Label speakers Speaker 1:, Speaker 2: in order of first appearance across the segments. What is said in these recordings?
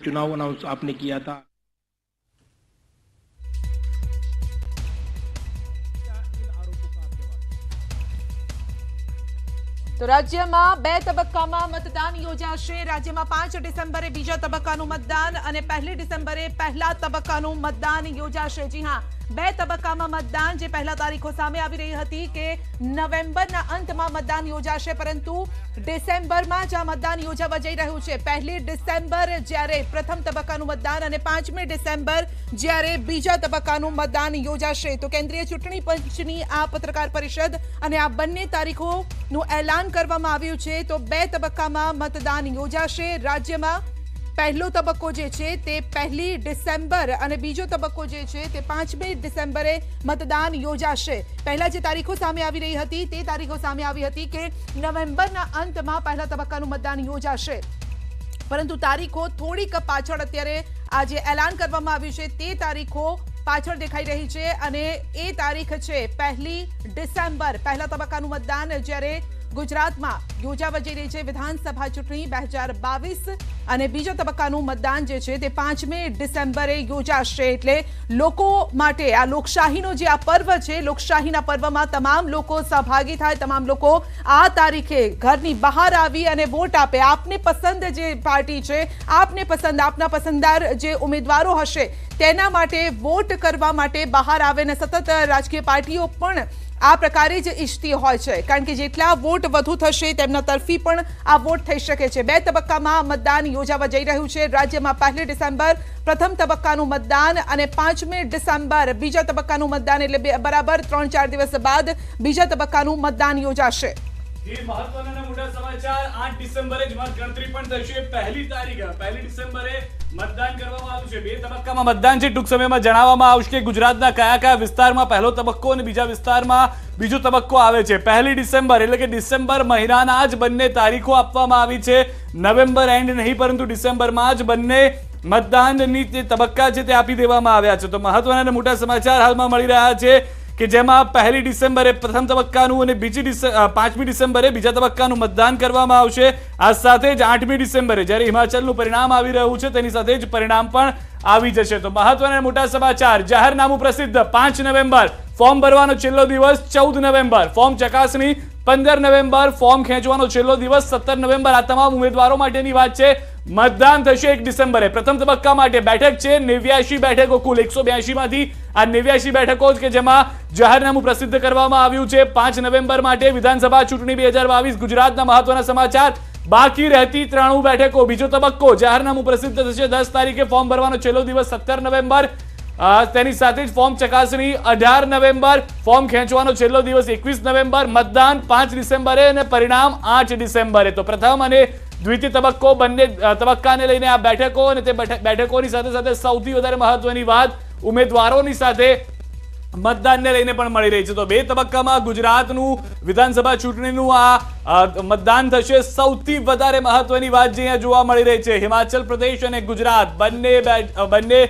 Speaker 1: चुनाव अनाउंस आपने किया था।
Speaker 2: तो राज्यમાં બે તબક્કામાં મતદાન યોજાશે। રાજ્યમાં 5 ડિસેમ્બરે બીજા તબક્કાનું મતદાન અને 1 ડિસેમ્બરે પહેલા તબક્કાનું મતદાન યોજાશે। જી હા, બે તબક્કામાં મતદાન, જે પહેલા તારીખો સામે આવી રહી હતી કે નવેમ્બરના અંતમાં મતદાન યોજાશે, પરંતુ ડિસેમ્બરમાં જ આ મતદાન યોજાવા જઈ રહ્યું છે। 1 ડિસેમ્બર જ્યારે પ્રથમ તબક્કાનું મતદાન અને 5મી ડિસેમ્બર જ્યારે બીજા તબક્કાનું મતદાન યોજાશે। તો કેન્દ્રીય ચૂંટણી પંચની આ પત્રકાર પરિષદ અને આ બંને તારીખોનું એલાન કરવામાં આવ્યું છે। તો બે તબક્કામાં મતદાન યોજાશે। રાજ્યમાં પહેલો તબક્કો જે છે તે 1 ડિસેમ્બર અને બીજો તબક્કો જે છે તે 5મી ડિસેમ્બરે મતદાન યોજાશે। પહેલા જે તારીખો સામે આવી રહી હતી તે તારીખો સામે આવી હતી કે નવેમ્બરના અંતમાં પહેલા તબક્કાનું મતદાન યોજાશે, પરંતુ તારીખો થોડીક પાછળ અત્યારે આ જે એલાન કરવામાં આવ્યું છે તે તારીખો પાછળ દેખાઈ રહી છે અને એ તારીખ છે 1 ડિસેમ્બર। પહેલા તબક્કાનું મતદાન જ્યારે ગુજરાતમાં યોજાવા જઈ રહી છે વિધાનસભા ચૂંટણી 2022 અને બીજા તબક્કાનું મતદાન જે છે તે 5મી ડિસેમ્બરે યોજાશે। એટલે લોકો માટે આ લોકશાહીનો જે આ પર્વ છે, લોકશાહીના પર્વમાં તમામ લોકો સહભાગી થાય, તમામ લોકો આ તારીખે ઘરની બહાર આવી અને વોટ આપે। આપને પસંદ જે પાર્ટી છે, આપને પસંદ, આપના પસંદદાર જે ઉમેદવારો હશે તેના માટે વોટ કરવા માટે બહાર આવે ને સતત રાજકીય પાર્ટીઓ પણ આ પ્રકારે જ ઈચ્છતી હોય છે, કારણ કે જેટલા વોટ વધુ થશે તેમના તરફી પણ આ વોટ થઈ શકે છે। બે તબક્કામાં મતદાન યોજાવા જઈ રહ્યું છે। રાજ્યમાં 1 ડિસેમ્બર પ્રથમ તબક્કાનું મતદાન અને 5મી ડિસેમ્બર બીજા તબક્કાનું મતદાન, એટલે બરાબર 3-4 દિવસ બાદ બીજા તબક્કાનું મતદાન યોજાશે।
Speaker 3: મહત્વના મોટા સમાચાર, 8 ડિસેમ્બરે જ મતગણતરી પણ થશે। પહેલી તારીખે 1 ડિસેમ્બરે મતદાન કરવામાં આવ્યું છે। બે તબક્કામાં મતદાન છે। ટૂંક સમયમાં જણાવવામાં આવશે કે ગુજરાતના કયા કયા વિસ્તારમાં પહેલો તબક્કો અને બીજા વિસ્તારમાં બીજો તબક્કો આવે છે। 1 ડિસેમ્બર એટલે કે ડિસેમ્બર મહિનાના જ બંને તારીખો આપવામાં આવી છે। નવેમ્બર એન્ડ નહીં, પરંતુ ડિસેમ્બરમાં જ બંને મતદાનની જે તબક્કા છે તે આપી દેવામાં આવ્યા છે। તો મહત્વના અને મોટા સમાચાર હાલમાં મળી રહ્યા છે કે જેમાં 1 ડિસેમ્બરે પ્રથમ તબક્કાનું અને 5મી ડિસેમ્બરે બીજા તબક્કાનું મતદાન કરવામાં આવશે। આ સાથે જ 8મી ડિસેમ્બરે જ્યારે હિમાચલનું પરિણામ આવી રહ્યું છે તેની સાથે જ પરિણામ પણ આવી જશે। તો મહત્વના મોટા સમાચાર, જાહેરનામું પ્રસિદ્ધ 5 નવેમ્બર, ફોર્મ ભરવાનો છેલ્લો દિવસ 14 નવેમ્બર, ફોર્મ ચકાસણી 15 નવેમ્બર, ફોર્મ ખેંચવાનો છેલ્લો દિવસ 17 નવેમ્બર। આ તમામ ઉમેદવારો માટેની વાત છે। મતદાન થશે 1 ડિસેમ્બરે। પ્રથમ તબક્કા માટે બેઠક છે 89 બેઠકો, કુલ 182 માંથી આ 89 બેઠકો કે જેમાં જાહેરનામું પ્રસિદ્ધ કરવામાં આવ્યું છે 5 નવેમ્બર માટે વિધાનસભા ચૂંટણી 2022। ગુજરાતના મહત્વના સમાચાર, બાકી રહેતી 93 બેઠકો, બીજો તબક્કો, જાહેરનામું પ્રસિદ્ધ થશે 10 તારીખે, ફોર્મ ભરવાનો છેલ્લો દિવસ 17 નવેમ્બર, તેની સાથે જ ફોર્મ ચકાસણી 18 નવેમ્બર, ફોર્મ ખેંચવાનો છેલ્લો દિવસ 21 નવેમ્બર, મતદાન 5 ડિસેમ્બરે અને પરિણામ 8 ડિસેમ્બરે। તો પ્રથમ અને દ્વિતીય તબક્કો બંને તબક્કાને લઈને આ બેઠકો અને તે બેઠકોની સાથે સાથે સૌથી વધારે મહત્વની વાત ઉમેદવારોની સાથે મતદાનને લઈને પણ મળી રહી છે। તો બે તબક્કામાં ગુજરાતનું વિધાનસભા ચૂંટણીનું આ મતદાન થશે। સૌથી વધારે મહત્વની વાત જે અહીંયા જોવા મળી રહી છે, હિમાચલ પ્રદેશ અને ગુજરાત બંને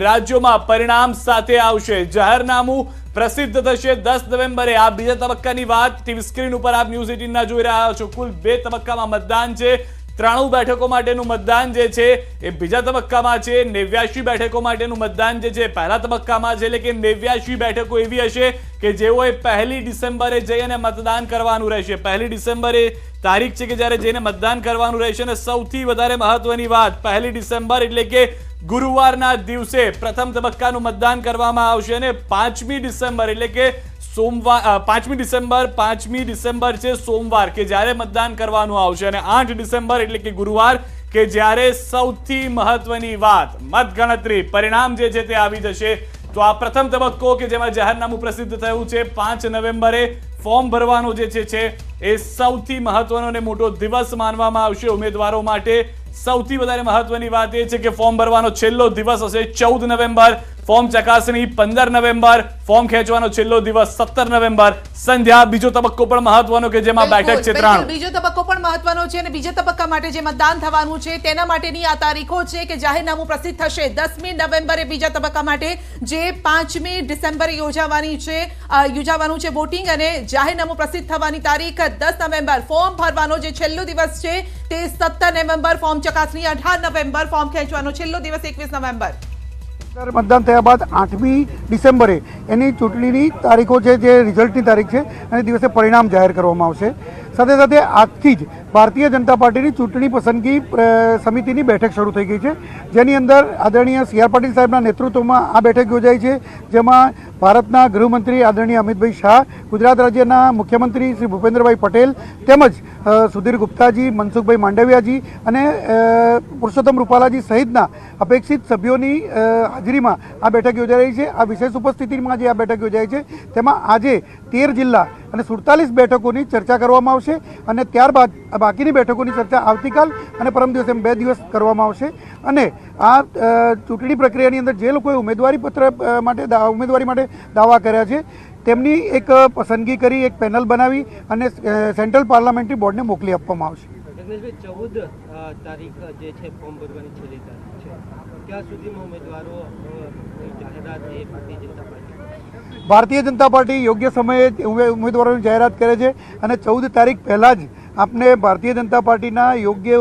Speaker 3: રાજ્યોમાં પરિણામ સાથે આવશે। જાહેરનામું પ્રસિદ્ધ થશે 10 નવેમ્બરે। આ બીજા તબક્કાની વાત ટીવી સ્ક્રીન ઉપર આપ ન્યૂઝ 18 જોઈ રહ્યા છો। કુલ બે તબક્કામાં મતદાન છે। 93 બેઠકો માટેનું મતદાન જે છે એ બીજા તબક્કામાં છે। 89 બેઠકો માટેનું મતદાન જે છે પહેલા તબક્કામાં છે, એટલે કે 89 બેઠકો એવી હશે કે જેઓએ 1 ડિસેમ્બરે જઈ અને મતદાન કરવાનું રહેશે। 1 ડિસેમ્બરે તારીખ છે કે જ્યારે જઈને મતદાન કરવાનું રહેશે। અને સૌથી વધારે મહત્વની વાત, 1 ડિસેમ્બર એટલે કે ગુરુવારના દિવસે પ્રથમ તબક્કાનું મતદાન કરવામાં આવશે અને 5મી ડિસેમ્બર એટલે કે સોમવાર, 5મી ડિસેમ્બર છે સોમવાર કે જ્યારે મતદાન કરવાનું આવશે અને 8 ડિસેમ્બર એટલે કે ગુરુવાર કે જ્યારે સૌથી મહત્વની વાત મતગણતરી પરિણામ જે છે તે આવી જશે। તો આ પ્રથમ તબક્કો કે જેમાં જાહેરનામું પ્રસિદ્ધ થયું છે 5 નવેમ્બરે, ફોર્મ ભરવાનો જે છે એ સૌથી મહત્વનો અને મોટો દિવસ માનવામાં આવશે ઉમેદવારો માટે। સૌથી વધારે મહત્વની વાત એ છે કે ફોર્મ ભરવાનો છેલ્લો દિવસ હશે 14 નવેમ્બર, ફોર્મ ચકાસણી 15 નવેમ્બર, ફોર્મ ખેંચવાનો છેલ્લો દિવસ 17 નવેમ્બર. સંધ્યા બીજો તબક્કો પણ મહત્વનો કે જેમાં બેઠક છે 3.
Speaker 2: બીજો તબક્કો પણ મહત્વનો છે અને બીજા તબક્કા માટે જે મતદાન થવાનું છે તેના માટેની આ તારીખો છે કે જાહેરનામું પ્રસિદ્ધ થશે 10મી નવેમ્બરે બીજા તબક્કા માટે, જે 5મી ડિસેમ્બરે યોજાવાનું છે વોટિંગ, અને જાહેરનામું પ્રસિદ્ધ થવાની તારીખ 10 નવેમ્બર. ફોર્મ ભરવાનો જે છેલ્લો દિવસ છે તે 17 નવેમ્બર, ફોર્મ ચકાસણી 18 નવેમ્બર, ફોર્મ ખેંચવાનો છેલ્લો દિવસ 21 નવેમ્બર.
Speaker 1: મતદાન થયા બાદ 8મી ડિસેમ્બરે એની ચૂંટણીની તારીખો છે, જે રિઝલ્ટની તારીખ છે, અને દિવસે પરિણામ જાહેર કરવામાં આવશે. સાથે સાથે આજથી જ ભારતીય જનતા પાર્ટીની ચૂંટણી પસંદગી સમિતિની બેઠક શરૂ થઈ ગઈ છે, જેની અંદર આદરણીય સી આર પાટીલ સાહેબના નેતૃત્વમાં આ બેઠક યોજાઈ છે, જેમાં ભારતના ગૃહમંત્રી આદરણીય અમિતભાઈ શાહ, ગુજરાત રાજ્યના મુખ્યમંત્રી શ્રી ભૂપેન્દ્રભાઈ પટેલ, તેમજ સુધીર ગુપ્તાજી, મનસુખભાઈ માંડવિયાજી અને પુરુષોત્તમ રૂપાલાજી સહિતના અપેક્ષિત સભ્યોની હાજરીમાં આ બેઠક યોજાઈ રહી છે. આ વિશેષ ઉપસ્થિતિમાં જે આ બેઠક યોજાઈ છે તેમાં આજે 13 જિલ્લા અને 47 બેઠકોની ચર્ચા કરવામાં આવશે, અને ત્યારબાદ બાકીની બેઠકોની ચર્ચા આવતીકાલ અને પરમ દિવસે 2 દિવસ કરવામાં આવશે. અને આ ચૂંટણી પ્રક્રિયાની અંદર જે લોકોએ ઉમેદવારી માટે દાવા કર્યા છે તેમની એક પસંદગી કરી, એક પેનલ બનાવી અને સેન્ટ્રલ પાર્લામેન્ટરી બોર્ડને મોકલી આપવામાં આવશે.
Speaker 4: 14 તારીખ જે છે ફોર્મ ભરવાની છેલ્લી તારીખ છે, ક્યાં સુધીમાં ઉમેદવારો જાહેરાત એ ભારતીય જનતા પાર્ટી યોગ્ય સમયે ઉમેદવારોની જાહેરાત કરે છે, અને 14 તારીખ પહેલાં જ આપને ભારતીય જનતા પાર્ટીના યોગ્ય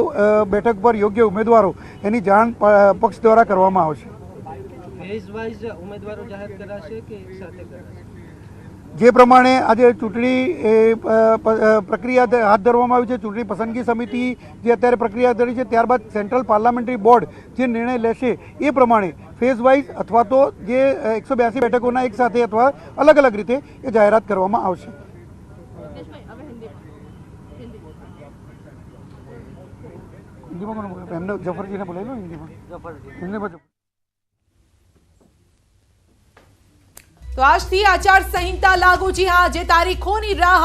Speaker 4: બેઠક પર યોગ્ય ઉમેદવારો એની જાણ પક્ષ દ્વારા કરવામાં આવશે. ફેઝ વાઇઝ ઉમેદવારો જાહેર કરાશે કે એક સાથે કરાશે?
Speaker 1: જે પ્રમાણે આજે ચૂંટણી પ્રક્રિયા હાથ ધરવામાં આવી છે, ચૂંટણી પસંદગી સમિતિ જે અત્યારે પ્રક્રિયા ધરી છે, ત્યારબાદ સેન્ટ્રલ પાર્લામેન્ટરી બોર્ડ જે નિર્ણય લેશે એ પ્રમાણે ફેઝ વાઇઝ અથવા તો જે 182 બેઠકોના એક સાથે અથવા અલગ અલગ રીતે એ જાહેરાત કરવામાં આવશે. એમને જફરજીને બોલાવી લો હિન્દીમાં.
Speaker 2: તો આજથી આચાર સંહિતા લાગુ. જી હા, જે તારીખોની રાહ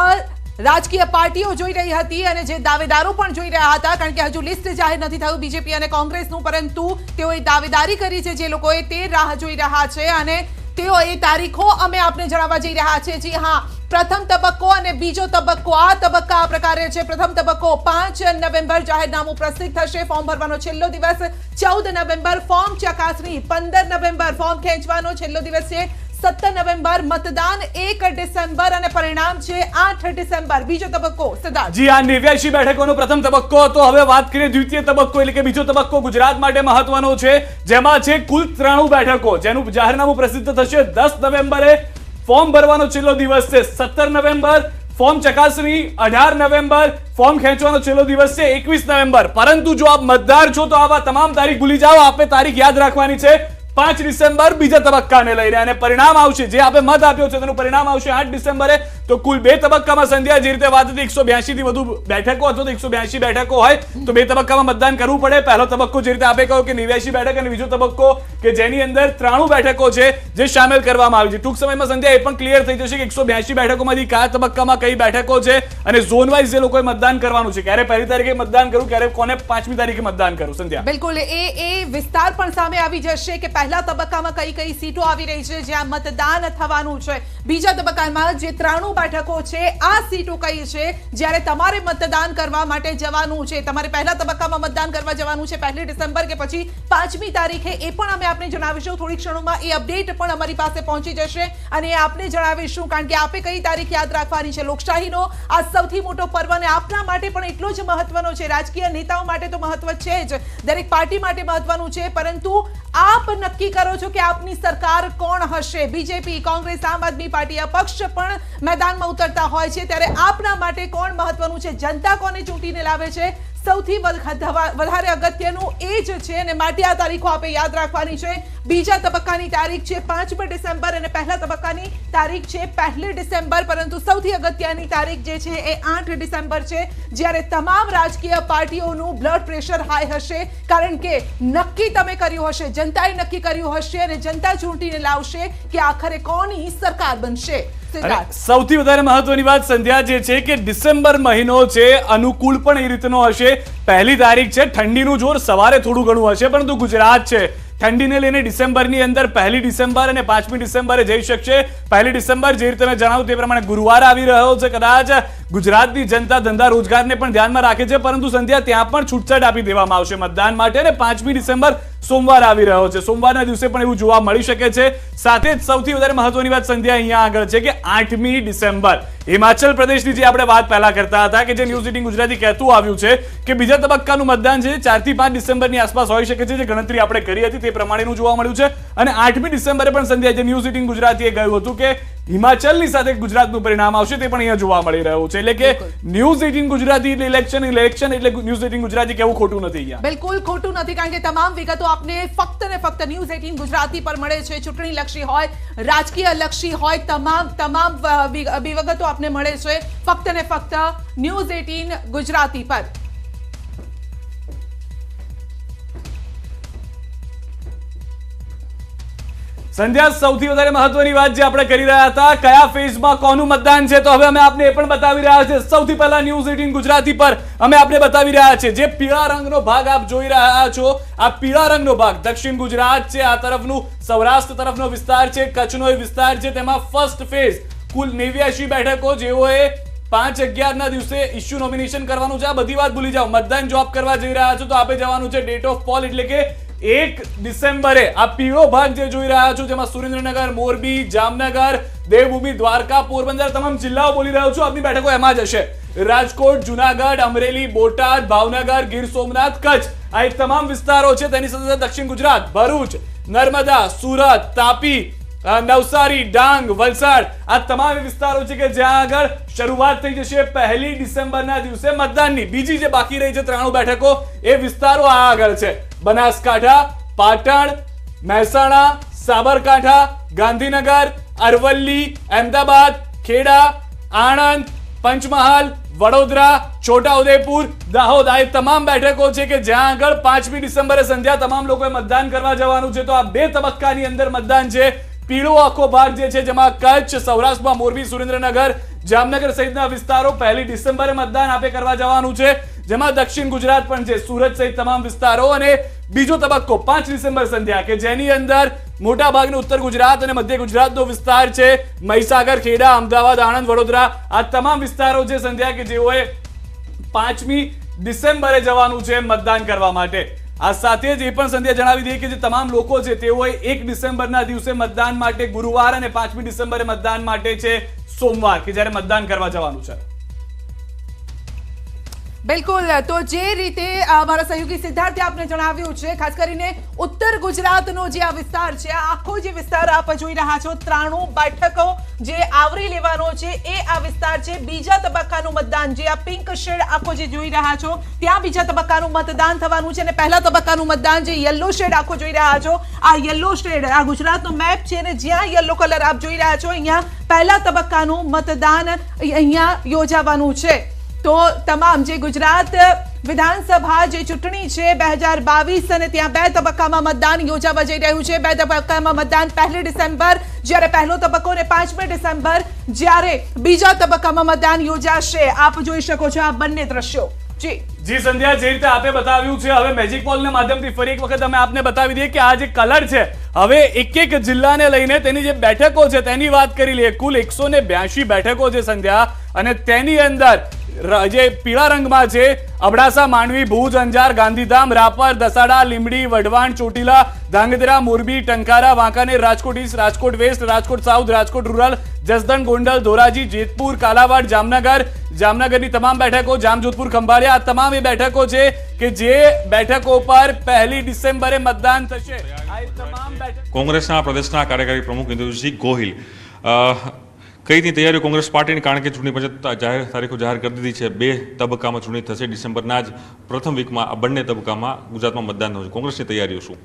Speaker 2: રાજકીય પાર્ટીઓ જોઈ રહી હતી અને જે દાવેદારો પણ જોઈ રહ્યા હતા, કારણ કે હજુ લિસ્ટ જાહેર નથી થયું બીજેપી અને કોંગ્રેસનું, પરંતુ તેઓએ દાવેદારી કરી છે જે લોકોએ, તે રાહ જોઈ રહ્યા છે અને તેઓ એ તારીખો અમે આપને જણાવવા જઈ રહ્યા છે. જી હા, પ્રથમ તબક્કો અને બીજો તબક્કો. આ તબક્કા આ પ્રકારે છે. પ્રથમ તબક્કો 5 નવેમ્બર જાહેરનામું પ્રસિદ્ધ થશે, ફોર્મ ભરવાનો છેલ્લો દિવસ 14 નવેમ્બર, ફોર્મ ચકાસણી 15 નવેમ્બર, ફોર્મ ખેંચવાનો છેલ્લો દિવસ છે 17 નવેમ્બર, મતદાન 1 ડિસેમ્બર અને પરિણામ છે 8 ડિસેમ્બર. બીજો તબક્કો સિદ્ધાર્થ.
Speaker 3: જી, આ 89 બેઠકોનો પ્રથમ તબક્કો હતો. હવે વાત કરીએ દ્વિતીય તબક્કો એટલે કે બીજો તબક્કો ગુજરાત માટે મહત્વનો છે, જેમાં છે કુલ 93 બેઠકો, જેનું જાહેરનામું પ્રસિદ્ધ થશે 10 નવેમ્બરે. ફોર્મ ભરવાનો છેલ્લો દિવસ છે 17 નવેમ્બર, ફોર્મ ચકાસણી 18 નવેમ્બર, ફોર્મ ખેંચવાનો છેલ્લો દિવસ છે 21 નવેમ્બર. પરંતુ જો આપ મતદાર છો તો આવા તમામ તારીખ ભૂલી જાઓ. આપે તારીખ યાદ રાખવાની છે 5 ડિસેમ્બર બીજા તબક્કાને લઈને, અને પરિણામ આવશે જે આપણે મત આપ્યો છે તેનું પરિણામ આવશે 8 ડિસેમ્બરે. તો કુલ 2 તબક્કામાં સંધ્યા જે રીતે વાત હતી 182 થી વધુ બેઠકો અથવા તો 182 બેઠકો હોય તો 2 તબક્કામાં મતદાન કરવું પડે. પહેલો તબક્કો જે રીતે આપે કહ્યું કે 89 બેઠક, અને બીજો તબક્કો કે જેની અંદર 93 બેઠકો છે જે સામેલ કરવામાં આવી છે. ટૂંક સમયમાં સંધ્યા એ પણ ક્લિયર થઈ જશે કે 182 બેઠકોમાંથી કયા તબક્કામાં કઈ બેઠકો છે અને ઝોન વાઇઝ જે લોકોએ મતદાન કરવાનું છે, ક્યારે પહેલી તારીખે મતદાન કરવું, ક્યારે કોને 5મી તારીખે મતદાન કરવું. સંધ્યા
Speaker 2: બિલકુલ એ વિસ્તાર પણ સામે આવી જશે કે પહેલા તબક્કામાં કઈ સીટો આવી રહી છે જ્યાં મતદાન થવાનું છે. બીજા તબક્કામાં જે 93 બેઠકો છે આ સીટો કઈ છે જ્યારે તમારે મતદાન કરવા માટે જવાનું છે. તમારે પહેલા તબક્કામાં મતદાન કરવા જવાનું છે 1 ડિસેમ્બર કે પછી 5મી તારીખે, એ પણ અમે આપને જણાવીશું. થોડીક ક્ષણોમાં એ અપડેટ પણ અમારી પાસે પહોંચી જશે અને એ આપને જણાવીશું, કારણ કે આપે કઈ તારીખ યાદ રાખવાની છે. લોકશાહીનો આ સૌથી મોટો પર્વ અને આપના માટે પણ એટલો જ મહત્વનો છે. રાજકીય નેતાઓ માટે તો મહત્વ છે જ, દરેક પાર્ટી માટે મહત્વનું છે, પરંતુ આપ નક્કી કરો છો કે આપની સરકાર કોણ હશે. બીજેપી, કોંગ્રેસ, આમ આદમી પાર્ટી અપક્ષ પણ મેદાનમાં ઉતરતા હોય છે, ત્યારે આપના માટે કોણ મહત્વનું છે, જનતા કોને ચૂંટીને લાવે છે, સૌથી વધારે અગત્યનું એ જ છે. અને માટે આ તારીખો આપે યાદ રાખવાની છે. બીજા તબક્કાની તારીખ છે 5 ડિસેમ્બર અને પહેલા તબક્કાની તારીખ છે 1 ડિસેમ્બર, પરંતુ સૌથી અગત્યની તારીખ જે છે એ 8 ડિસેમ્બર છે, જ્યારે તમામ રાજકીય પાર્ટીઓનું બ્લડ પ્રેશર હાઈ હશે, કારણ કે નક્કી તમે કર્યું હશે, જનતાએ નક્કી કર્યું હશે અને જનતા ચૂંટીને લાવશે કે આખરે કોની સરકાર બનશે.
Speaker 3: સૌથી વધારે મહત્વની વાત સંધ્યા જે છે કે ડિસેમ્બર મહિનો છે અનુકૂળ પણ એ રીતનો હશે. પહેલી તારીખ છે, ઠંડીનું જોર સવારે થોડું ઘણું હશે, પરંતુ ગુજરાત છે ઠંડીને લઈને ડિસેમ્બરની અંદર 1 ડિસેમ્બર અને 5મી ડિસેમ્બરે જઈ શકશે. 1 ડિસેમ્બર જે રીતે મેં જણાવ્યું તે પ્રમાણે ગુરુવાર આવી રહ્યો છે. કદાચ ગુજરાતની જનતા ધંધા રોજગારને પણ ધ્યાનમાં રાખે છે, પરંતુ સંધ્યા ત્યાં પણ છૂટછાટ આપી દેવામાં આવશે મતદાન માટે. અને 5મી ડિસેમ્બર સોમવાર આવી રહ્યો છે. સોમવારના દિવસે પણ એવું જોવા મળી શકે છે. સાથે જ સૌથી વધારે મહત્વની વાત સંધ્યા અહીંયા આગળ છે કે 8મી ડિસેમ્બર હિમાચલ પ્રદેશની જે આપણે વાત પહેલા કરતા હતા કે જે ન્યૂઝ 18 ગુજરાતી કહેતું આવ્યું છે કે બીજા તબક્કાનું મતદાન છે 4 થી 5 ડિસેમ્બરની આસપાસ હોઈ શકે છે. જે ગણતરી આપણે કરી હતી તે પ્રમાણેનું જોવા મળ્યું છે. અને 8મી ડિસેમ્બરે પણ સંધ્યા જે ન્યૂઝ 18 ગુજરાતીએ કહ્યું હતું કે હિમાચલની સાથે ગુજરાતનું પરિણામ આવશે તે પણ અહીંયા જોવા મળી રહ્યું છે. એટલે કે ન્યૂઝ 18 ગુજરાતી એટલે ઇલેક્શન એટલે ન્યૂઝ 18 ગુજરાતી કેવું ખોટું નથી અહીંયા.
Speaker 2: બિલકુલ ખોટું નથી, કારણ કે તમામ વિગતો આપને ફક્ત ને ફક્ત ન્યૂઝ 18 ગુજરાતી પર મળે છે. ચૂંટણી લક્ષી હોય, રાજકીય લક્ષી હોય, તમામ વિગતો આપને મળે છે ફક્ત ને ફક્ત ન્યૂઝ 18 ગુજરાતી પર.
Speaker 3: સંધ્યા, સૌથી વધારે મહત્વની વાત જે આપણે કરી રહ્યા હતા કયા ફેઝમાં કોનું મતદાન છે, તો હવે અમે આપને એ પણ બતાવી રહ્યા છે. સૌથી પહેલા ન્યૂઝ 18 ગુજરાતી પર અમે આપને બતાવી રહ્યા છે જે પીળા રંગનો ભાગ આપ જોઈ રહ્યા છો. આ પીળા રંગનો ભાગ દક્ષિણ ગુજરાત છે, આ તરફનું સૌરાષ્ટ્ર તરફનો વિસ્તાર છે, કચ્છનો એ વિસ્તાર છે. તેમાં ફર્સ્ટ ફેઝ કુલ 89 બેઠકો જેઓએ 5/11 દિવસે ઇશ્યુ નોમિનેશન કરવાનું છે. આ બધી વાત ભૂલી જાઓ. મતદાન જો આપ કરવા જઈ રહ્યા છો તો આપે જવાનું છે ડેટ ઓફ પોલ એટલે કે 1 ડિસેમ્બરે. આ પીળો ભાગ જે જોઈ રહ્યા છો જેમાં સુરેન્દ્રનગર, મોરબી, જામનગર, દેવભૂમિ, દ્વારકા, પોરબંદર તમામ જિલ્લાઓ બોલી રહ્યો છું. આપની બેઠકો એમાં જ હશે. રાજકોટ, જુનાગઢ, અમરેલી, બોટાદ, ભાવનગર, ગીર સોમનાથ, કચ્છ આ તમામ વિસ્તારો છે. તેની સાથે દક્ષિણ ગુજરાત, ભરૂચ, નર્મદા, સુરત, તાપી, નવસારી, ડાંગ, વલસાડ આ તમામ વિસ્તારો છે કે જ્યાં આગળ શરૂઆત થઈ જશે 1 ડિસેમ્બરના દિવસે મતદાનની. બીજી જે બાકી રહી છે 93 બેઠકો એ વિસ્તારો આ આગળ છે. બનાસકાંઠા, પાટણ, મહેસાણા, સાબરકાંઠા, ગાંધીનગર, અરવલ્લી, અમદાવાદ, ખેડા, આણંદ, પંચમહાલ, વડોદરા, છોટાઉદેપુર, દાહોદ આ તમામ બેઠકો છે કે જ્યાં આગળ 5મી ડિસેમ્બરે સંધ્યા તમામ લોકોએ મતદાન કરવા જવાનું છે. તો આ 2 તબક્કાની અંદર મતદાન છે. પીળો આખો ભાગ જે છે જેમાં કચ્છ, સૌરાષ્ટ્રમાં મોરબી, સુરેન્દ્રનગર, જામનગર સહિતના વિસ્તારો 1 ડિસેમ્બરે મતદાન આપે કરવા જવાનું છે. જેમાં દક્ષિણ ગુજરાત પણ છે, સુરત સહિત તમામ વિસ્તારો. અને બીજો તબક્કો 5 ડિસેમ્બર સંધ્યા કે જેની અંદર મોટા ભાગનું ઉત્તર ગુજરાત અને મધ્ય ગુજરાતનો વિસ્તાર છે. મહીસાગર, ખેડા, અમદાવાદ, આણંદ, વડોદરા આ તમામ વિસ્તારો છે સંધ્યા કે જેઓએ 5મી ડિસેમ્બરે જવાનું છે મતદાન કરવા માટે. આ સાથે જ એ પણ સંધ્યા જણાવી દઈએ કે જે તમામ લોકો છે તેઓએ 1 ડિસેમ્બરના દિવસે મતદાન માટે ગુરુવાર અને 5મી ડિસેમ્બરે મતદાન માટે છે સોમવાર કે જ્યારે મતદાન કરવા જવાનું છે.
Speaker 2: બિલકુલ. તો જે રીતે અમારા સહયોગી સિદ્ધાર્થે આપને જણાવ્યું છે, ખાસ કરીને ઉત્તર ગુજરાતનો જે આ વિસ્તાર છે, આ આખો જે વિસ્તાર આપ જોઈ રહ્યા છો 93 બેઠકો જે આવરી લેવાનો છે એ આ વિસ્તાર છે. બીજા તબક્કાનું મતદાન જે આ પિંક શેડ આખો જે જોઈ રહ્યા છો ત્યાં બીજા તબક્કાનું મતદાન થવાનું છે. અને પહેલા તબક્કાનું મતદાન જે યલો શેડ આખો જોઈ રહ્યા છો, આ યલો શેડ આ ગુજરાતનો મેપ છે અને જ્યાં યલો કલર આપ જોઈ રહ્યા છો અહીંયા પહેલા તબક્કાનું મતદાન અહીંયા યોજાવાનું છે. તો તમામ જે ગુજરાત વિધાનસભા જે ચૂંટણી છે 2022 અને ત્યાં 2 તબક્કામાં મતદાન યોજાવા જઈ રહ્યું છે. 2 તબક્કામાં મતદાન 1 ડિસેમ્બર જ્યારે પહેલો તબક્કો અને 5મી ડિસેમ્બર જ્યારે બીજા તબક્કામાં મતદાન યોજાશે. આપ જોઈ શકો છો આ બંને દ્રશ્યો.
Speaker 3: જી સંધ્યા, જે રીતે આપે બતાવ્યું છે હવે મેજિક પોલના માધ્યમથી ફરી એક વખત અમે આપને બતાવી દઈએ કે આ જે કલર છે હવે એક જિલ્લાને લઈને તેની જે બેઠકો છે તેની વાત કરી લઈએ. કુલ 182 બેઠકો છે સંધ્યા અને તેની અંદર જે પીળા રંગમાં છે Abdasa, Mandvi, Bhuj, Anjar, Gandhidham, Rapar, Dasada, Limbdi, Wadhwan, Chotila, Dhrangadhra, Morbi, Tankara, Wankaner, Rajkot east, Rajkot west, Rajkot south, Rajkot rural, Jasdan, Gondal, Dhoraji, Jetpur, Kalavad, જામનગરની તમામ બેઠકો, જામજોધપુર, ખંભાળિયા આ તમામ એ બેઠકો છે કે જે બેઠકો પર 1 ડિસેમ્બરે મતદાન થશે. આ તમામ બેઠકો
Speaker 5: કોંગ્રેસના પ્રદેશના કાર્યકારી પ્રમુખ ઇન્દ્રજીતસિંહ ગોહિલ, કઈ રીતની તૈયારીઓ કોંગ્રેસ પાર્ટીની, કારણ કે ચૂંટણી પંચે તારીખો જાહેર કરી દીધી છે. 2 તબક્કામાં ચૂંટણી થશે. ડિસેમ્બરના જ પ્રથમ વીકમાં આ બંને તબક્કામાં ગુજરાતમાં મતદાન થશે. કોંગ્રેસની તૈયારીઓ શું?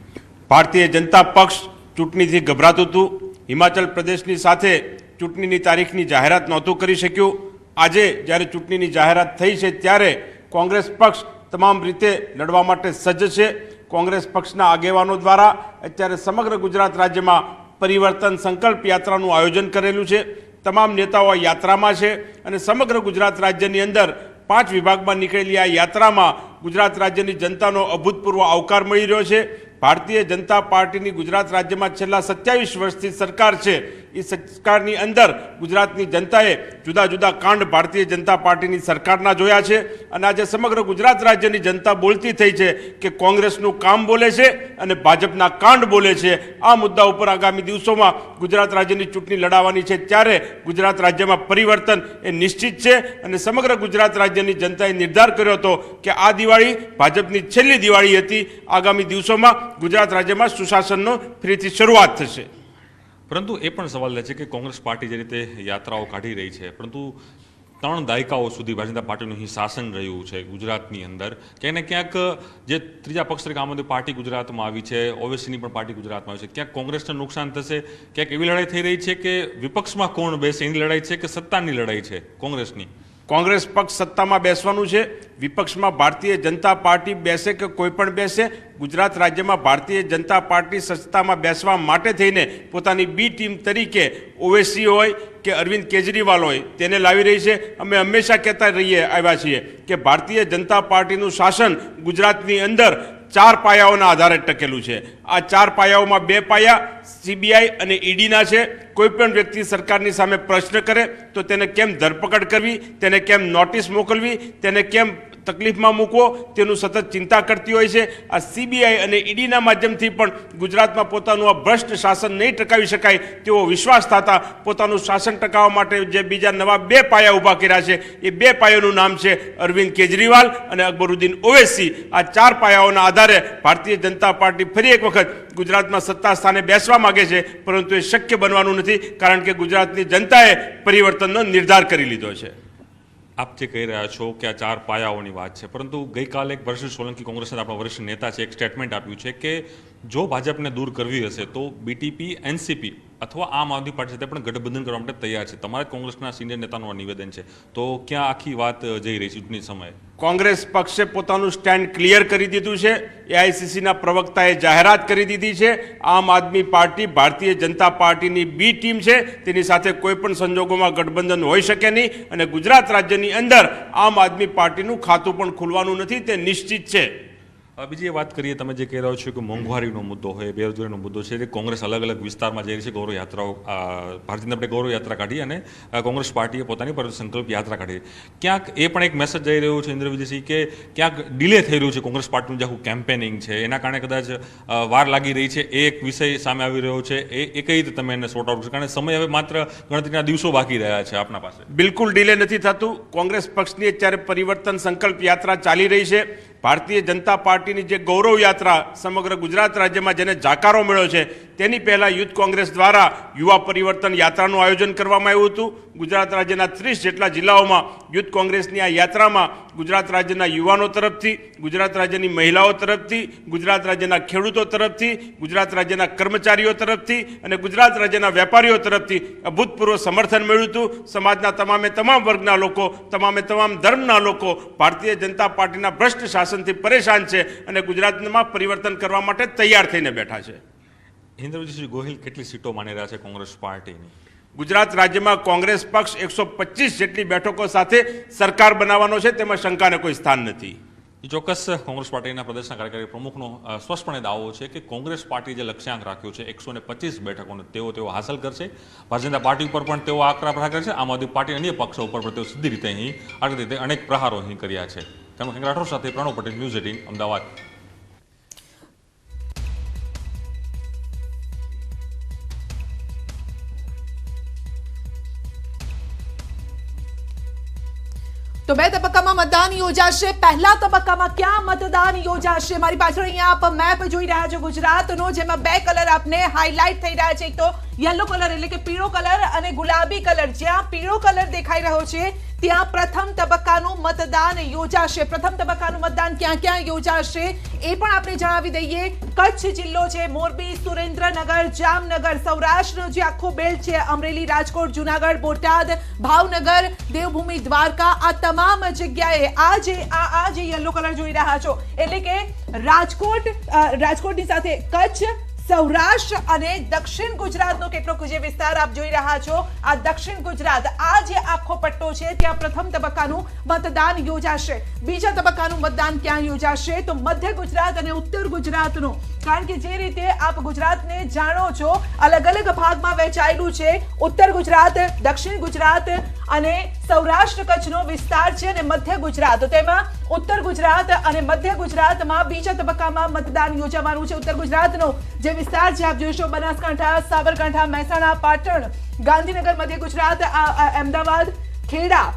Speaker 6: ભારતીય જનતા પક્ષ ચૂંટણીથી ગભરાતું હતું. હિમાચલ પ્રદેશની સાથે ચૂંટણીની તારીખની જાહેરાત નહોતું કરી શક્યું. આજે જ્યારે ચૂંટણીની જાહેરાત થઈ છે ત્યારે કોંગ્રેસ પક્ષ તમામ રીતે લડવા માટે સજ્જ છે. કોંગ્રેસ પક્ષના આગેવાનો દ્વારા અત્યારે સમગ્ર ગુજરાત રાજ્યમાં પરિવર્તન સંકલ્પ યાત્રાનું આયોજન કરેલું છે. તમામ નેતાઓ યાત્રામાં છે અને સમગ્ર ગુજરાત રાજ્યની અંદર 5 વિભાગમાં નીકળેલી આ યાત્રામાં ગુજરાત રાજ્યની જનતાનો અભૂતપૂર્વ આવકાર મળી રહ્યો છે. ભારતીય જનતા પાર્ટીની ગુજરાત રાજ્યમાં છેલ્લા 27 વર્ષથી સરકાર છે. એ સરકારની અંદર ગુજરાતની જનતાએ જુદા જુદા કાંડ ભારતીય જનતા પાર્ટીની સરકારના જોયા છે અને આજે સમગ્ર ગુજરાત રાજ્યની જનતા બોલતી થઈ છે કે કોંગ્રેસનું કામ બોલે છે અને ભાજપના કાંડ બોલે છે. આ મુદ્દા ઉપર આગામી દિવસોમાં ગુજરાત રાજ્યની ચૂંટણી લડાવવાની છે ત્યારે ગુજરાત રાજ્યમાં પરિવર્તન એ નિશ્ચિત છે અને સમગ્ર ગુજરાત રાજ્યની જનતાએ નિર્ધાર કર્યો હતો કે આ દિવાળી ભાજપની છેલ્લી દિવાળી હતી. આગામી દિવસોમાં ગુજરાત રાજ્યમાં સુશાસનનો ફરીથી શરૂઆત થશે.
Speaker 5: પરંતુ એ પણ સવાલ લે છે કે કોંગ્રેસ પાર્ટી જે રીતે યાત્રાઓ કાઢી રહી છે, પરંતુ 3 દાયકાઓ સુધી ભારતીય જનતા પાર્ટીનું અહીં શાસન રહ્યું છે ગુજરાતની અંદર. ક્યાંક ને ક્યાંક જે ત્રીજા પક્ષ તરીકે આમ આદમી પાર્ટી ગુજરાતમાં આવી છે, ઓવેસીની પણ પાર્ટી ગુજરાતમાં આવી છે, ક્યાંક કોંગ્રેસને નુકસાન થશે, ક્યાંક એવી લડાઈ થઈ રહી છે કે વિપક્ષમાં કોણ બેસે એની લડાઈ છે કે સત્તાની લડાઈ છે કોંગ્રેસની.
Speaker 6: કોંગ્રેસ પક્ષ સત્તામાં બેસવાનું છે, વિપક્ષમાં ભારતીય જનતા પાર્ટી બેસે કે કોઈ પણ બેસે. ગુજરાત રાજ્યમાં ભારતીય જનતા પાર્ટી સત્તામાં બેસવા માટે થઈને પોતાની બી ટીમ તરીકે ઓવેસી હોય કે અરવિંદ કેજરીવાલ હોય તેને લાવી રહી છે. અમે હંમેશા કહેતા આવ્યા છીએ કે ભારતીય જનતા પાર્ટીનું શાસન ગુજરાતની અંદર 4 પાયાઓના આધારે ટકેલું છે. આ 4 પાયાઓમાં 2 પાયા સીબીઆઈ અને ઈડીના છે. કોઈ પણ વ્યક્તિ સરકારની સામે પ્રશ્ન કરે તો તેને કેમ ધરપકડ કરવી, તેને કેમ નોટિસ મોકલવી, તેને કેમ તકલીફમાં મૂકવો તેનું સતત ચિંતા કરતી હોય છે. આ સીબીઆઈ અને ઈડીના માધ્યમથી પણ ગુજરાતમાં પોતાનું આ ભ્રષ્ટ શાસન નહીં ટકાવી શકાય તેવો વિશ્વાસ થતા પોતાનું શાસન ટકાવવા માટે જે બીજા નવા 2 પાયા ઊભા કર્યા છે એ 2 પાયાનું નામ છે અરવિંદ કેજરીવાલ અને અકબરુદ્દીન ઓવૈસી. આ 4 પાયાઓના આધારે ભારતીય જનતા પાર્ટી ફરી એક વખત ગુજરાતમાં સત્તા સ્થાને બેસવા માંગે છે, પરંતુ એ શક્ય બનવાનું નથી કારણ કે ગુજરાતની જનતાએ પરિવર્તનનો નિર્ધાર કરી લીધો છે.
Speaker 5: આપ જે કહી રહ્યા છો કે આ 4 પાયાઓની વાત છે, પરંતુ ગઈકાલે એક વર્ષ સોલંકી કોંગ્રેસના આપણા વરિષ્ઠ નેતા છે એક સ્ટેટમેન્ટ આપ્યું છે કે જો ભાજપને દૂર કરવી હશે તો બીટીપી, એનસીપી અથવા આમ આદમી પાર્ટી સાથે પણ ગઠબંધન કરવા માટે તૈયાર છે. તમારે કોંગ્રેસના સિનિયર નેતાનું નિવેદન છે, તો ક્યાં આખી વાત જઈ રહી છે ચૂંટણી સમયે?
Speaker 6: કોંગ્રેસ પક્ષે પોતાનું સ્ટેન્ડ ક્લિયર કરી દીધું છે. એઆઈસીસીના પ્રવક્તાએ જાહેરાત કરી દીધી છે. આમ આદમી પાર્ટી ભારતીય જનતા પાર્ટીની બી ટીમ છે, તેની સાથે કોઈ પણ સંજોગોમાં ગઠબંધન હોઈ શકે નહીં અને ગુજરાત રાજ્યની અંદર આમ આદમી પાર્ટીનું ખાતું પણ ખુલવાનું નથી, તે નિશ્ચિત છે.
Speaker 5: બીજી એ વાત કરીએ, તમે જે કહી રહ્યો છો કે મોંઘવારીનો મુદ્દો હોય, બેરોજગારીનો મુદ્દો છે, કોંગ્રેસ અલગ અલગ વિસ્તારમાં જઈ રહી છે. ગૌરવ યાત્રાઓ ભારતીય જનતા પાર્ટીએ ગૌરવ યાત્રા કાઢી અને કોંગ્રેસ પાર્ટીએ પોતાની પર સંકલ્પ યાત્રા કાઢી. ક્યાંક એ પણ એક મેસેજ જઈ રહ્યો છે ઇન્દ્ર વિજયસિંહ કે ક્યાંક ડિલે થઈ રહ્યું છે કોંગ્રેસ પાર્ટીનું જે આખું કેમ્પેનિંગ છે એના કારણે કદાચ વાર લાગી રહી છે. એ એક વિષય સામે આવી રહ્યો છે, એ કઈ રીતે તમે એને સોર્ટ આઉટ કરશો? કારણ કે સમય હવે માત્ર ગણતરીના દિવસો બાકી રહ્યા છે આપના પાસે.
Speaker 6: બિલકુલ ડિલે નથી થતું. કોંગ્રેસ પક્ષની અત્યારે પરિવર્તન સંકલ્પ યાત્રા ચાલી રહી છે. ભારતીય જનતા પાર્ટીની જે ગૌરવ યાત્રા સમગ્ર ગુજરાત રાજ્યમાં જેને જાકારો મળ્યો છે તેની પહેલાં યુથ કોંગ્રેસ દ્વારા યુવા પરિવર્તન યાત્રાનું આયોજન કરવામાં આવ્યું હતું. ગુજરાત રાજ્યના 30 જેટલા જિલ્લાઓમાં યુથ કોંગ્રેસની આ યાત્રામાં ગુજરાત રાજ્યના યુવાનો તરફથી, ગુજરાત રાજ્યની મહિલાઓ તરફથી, ગુજરાત રાજ્યના ખેડૂતો તરફથી, ગુજરાત રાજ્યના કર્મચારીઓ તરફથી અને ગુજરાત રાજ્યના વેપારીઓ તરફથી અભૂતપૂર્વ સમર્થન મળ્યું હતું. સમાજના તમામ વર્ગના લોકો, તમામ ધર્મના લોકો ભારતીય જનતા પાર્ટીના ભ્રષ્ટ શાસનથી પરેશાન છે અને ગુજરાતમાં પરિવર્તન કરવા માટે તૈયાર થઈને બેઠા છે.
Speaker 5: ઇન્દ્રજીત ગોહિલ કેટલી સીટો માની રહ્યા છે કોંગ્રેસ પાર્ટીની?
Speaker 6: ગુજરાત રાજ્યમાં કોંગ્રેસ પક્ષ 125 જેટલી બેઠકો સાથે સરકાર બનાવવાનો છે, તેમાં શંકાને કોઈ સ્થાન નથી.
Speaker 5: ચોક્કસ કોંગ્રેસ પાર્ટીના પ્રદેશના કાર્યકારી પ્રમુખનો સ્પષ્ટપણે દાવો છે કે કોંગ્રેસ પાર્ટી જે લક્ષ્યાંક રાખ્યો છે 125 બેઠકોને તેઓ હાંસલ કરશે. ભારતીય જનતા પાર્ટી ઉપર પણ તેઓ આકરા પ્રહાર કરશે. આમ આદમી પાર્ટી અન્ય પક્ષો ઉપર પણ તેઓ સીધી રીતે અહીં આવી રીતે અનેક પ્રહારો અહીં કર્યા છે. તેમનો રાઠોડ સાથે પ્રણવ પટેલ, ન્યૂઝ 18 અમદાવાદ.
Speaker 2: તો 2 તબક્કામાં મતદાન યોજાશે. પહેલા તબક્કામાં ક્યાં મતદાન યોજાશે? મારી પાછળ અહીંયા આપ મેપ જોઈ રહ્યા છો ગુજરાતનો, જેમાં 2 કલર આપને હાઇલાઇટ થઈ રહ્યા છે. એક તો યલો કલર એટલે કે પીળો કલર અને ગુલાબી કલર. જ્યાં પીળો કલર દેખાઈ રહ્યો છે ત્યાં પ્રથમ તબક્કાનું મતદાન યોજાશે. પ્રથમ તબક્કાનું મતદાન ક્યાં યોજાશે એ પણ આપણે જણાવી દઈએ. કચ્છ જિલ્લો છે, મોરબી, સુરેન્દ્રનગર, જામનગર, સૌરાષ્ટ્રનો જે આખો બેલ્ટ છે, અમરેલી, રાજકોટ, જુનાગઢ, બોટાદ, ભાવનગર, દેવભૂમિ, દ્વારકા, આ તમામ જગ્યાએ આ જે યલો કલર જોઈ રહ્યા છો એટલે કે રાજકોટની સાથે કચ્છ, સૌરાષ્ટ્ર અને દક્ષિણ ગુજરાતનો કેટલોક જે વિસ્તાર આપ જોઈ રહ્યા છો, આ દક્ષિણ ગુજરાત, આ જે આખો પટ્ટો છે ત્યાં પ્રથમ તબક્કાનું મતદાન યોજાશે. બીજા તબક્કાનું મતદાન ક્યાં યોજાશે? તો મધ્ય ગુજરાત અને ઉત્તર ગુજરાતનું. કારણ કે જે રીતે આપ ગુજરાતને જાણો છો, અલગ અલગ ભાગમાં વહેંચાયેલું છે. ઉત્તર ગુજરાત, દક્ષિણ ગુજરાત અને સૌરાષ્ટ્ર કચ્છનો વિસ્તાર છે અને મધ્ય ગુજરાત. તેમાં ઉત્તર ગુજરાત અને મધ્ય ગુજરાતમાં બીજા તબક્કામાં મતદાન યોજાવાનું છે. ઉત્તર ગુજરાતનો જે વિસ્તાર છે આપ જોઈશો, બનાસકાંઠા, સાબરકાંઠા, મહેસાણા, પાટણ, ગાંધીનગર, મધ્ય ગુજરાત, અમદાવાદ, ખેડા,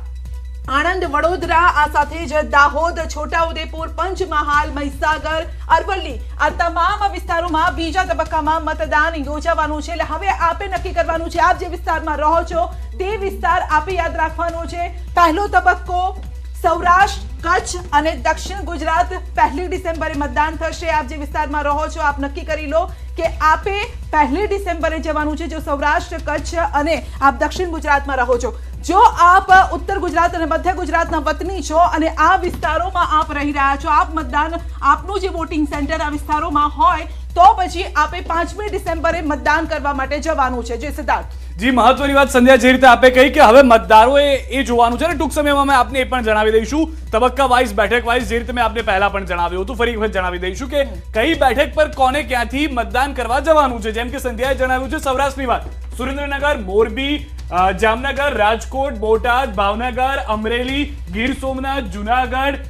Speaker 2: આણંદ, વડોદરા, આ સાથે જ દાહોદ, છોટાઉદેપુર, પંચમહાલ, મહીસાગર, અરવલ્લી, આ તમામ વિસ્તારોમાં બીજા તબક્કામાં મતદાન યોજાવાનું છે. એટલે હવે આપે નક્કી કરવાનું છે, આપ જે વિસ્તારમાં રહો છો તે વિસ્તાર આપે યાદ રાખવાનો છે. પહેલો તબક્કો સૌરાષ્ટ્ર, કચ્છ અને દક્ષિણ ગુજરાત 1 ડિસેમ્બરે મતદાન થશે. આપ જે વિસ્તારમાં રહો છો આપ નક્કી કરી લો કે આપે 1 ડિસેમ્બરે જવાનું છે, જો સૌરાષ્ટ્ર, કચ્છ અને આપ દક્ષિણ ગુજરાતમાં રહો છો. જો આપ ઉત્તર ગુજરાત અને મધ્ય ગુજરાતના વતની છો અને આ વિસ્તારોમાં આપ રહી રહ્યા છો, આપ મતદાન, આપનું જે વોટિંગ સેન્ટર આ વિસ્તારોમાં હોય, તો પછી આપે 5મી ડિસેમ્બરે મતદાન કરવા માટે જવાનું છે. જે સિદ્ધાર્થ
Speaker 3: જી, મહત્વની વાત સંધ્યા, જે રીતે આપે કહી કે હવે મતદારોએ એ જોવાનું છે અને ટૂંક સમયમાં અમે આપને એ પણ જણાવી દઈશું, તબક્કા વાઇઝ, બેઠક વાઇઝ, જે રીતે મેં આપને પહેલા પણ જણાવ્યું હતું, ફરી વખત જણાવી દઈશું કે કઈ બેઠક પર કોને ક્યાંથી મતદાન કરવા જવાનું છે. જેમ કે સંધ્યાએ જણાવ્યું છે સૌરાષ્ટ્રની વાત, સુરેન્દ્રનગર, મોરબી, જામનગર, રાજકોટ, બોટાદ, ભાવનગર, અમરેલી, ગીર સોમનાથ, જુનાગઢ,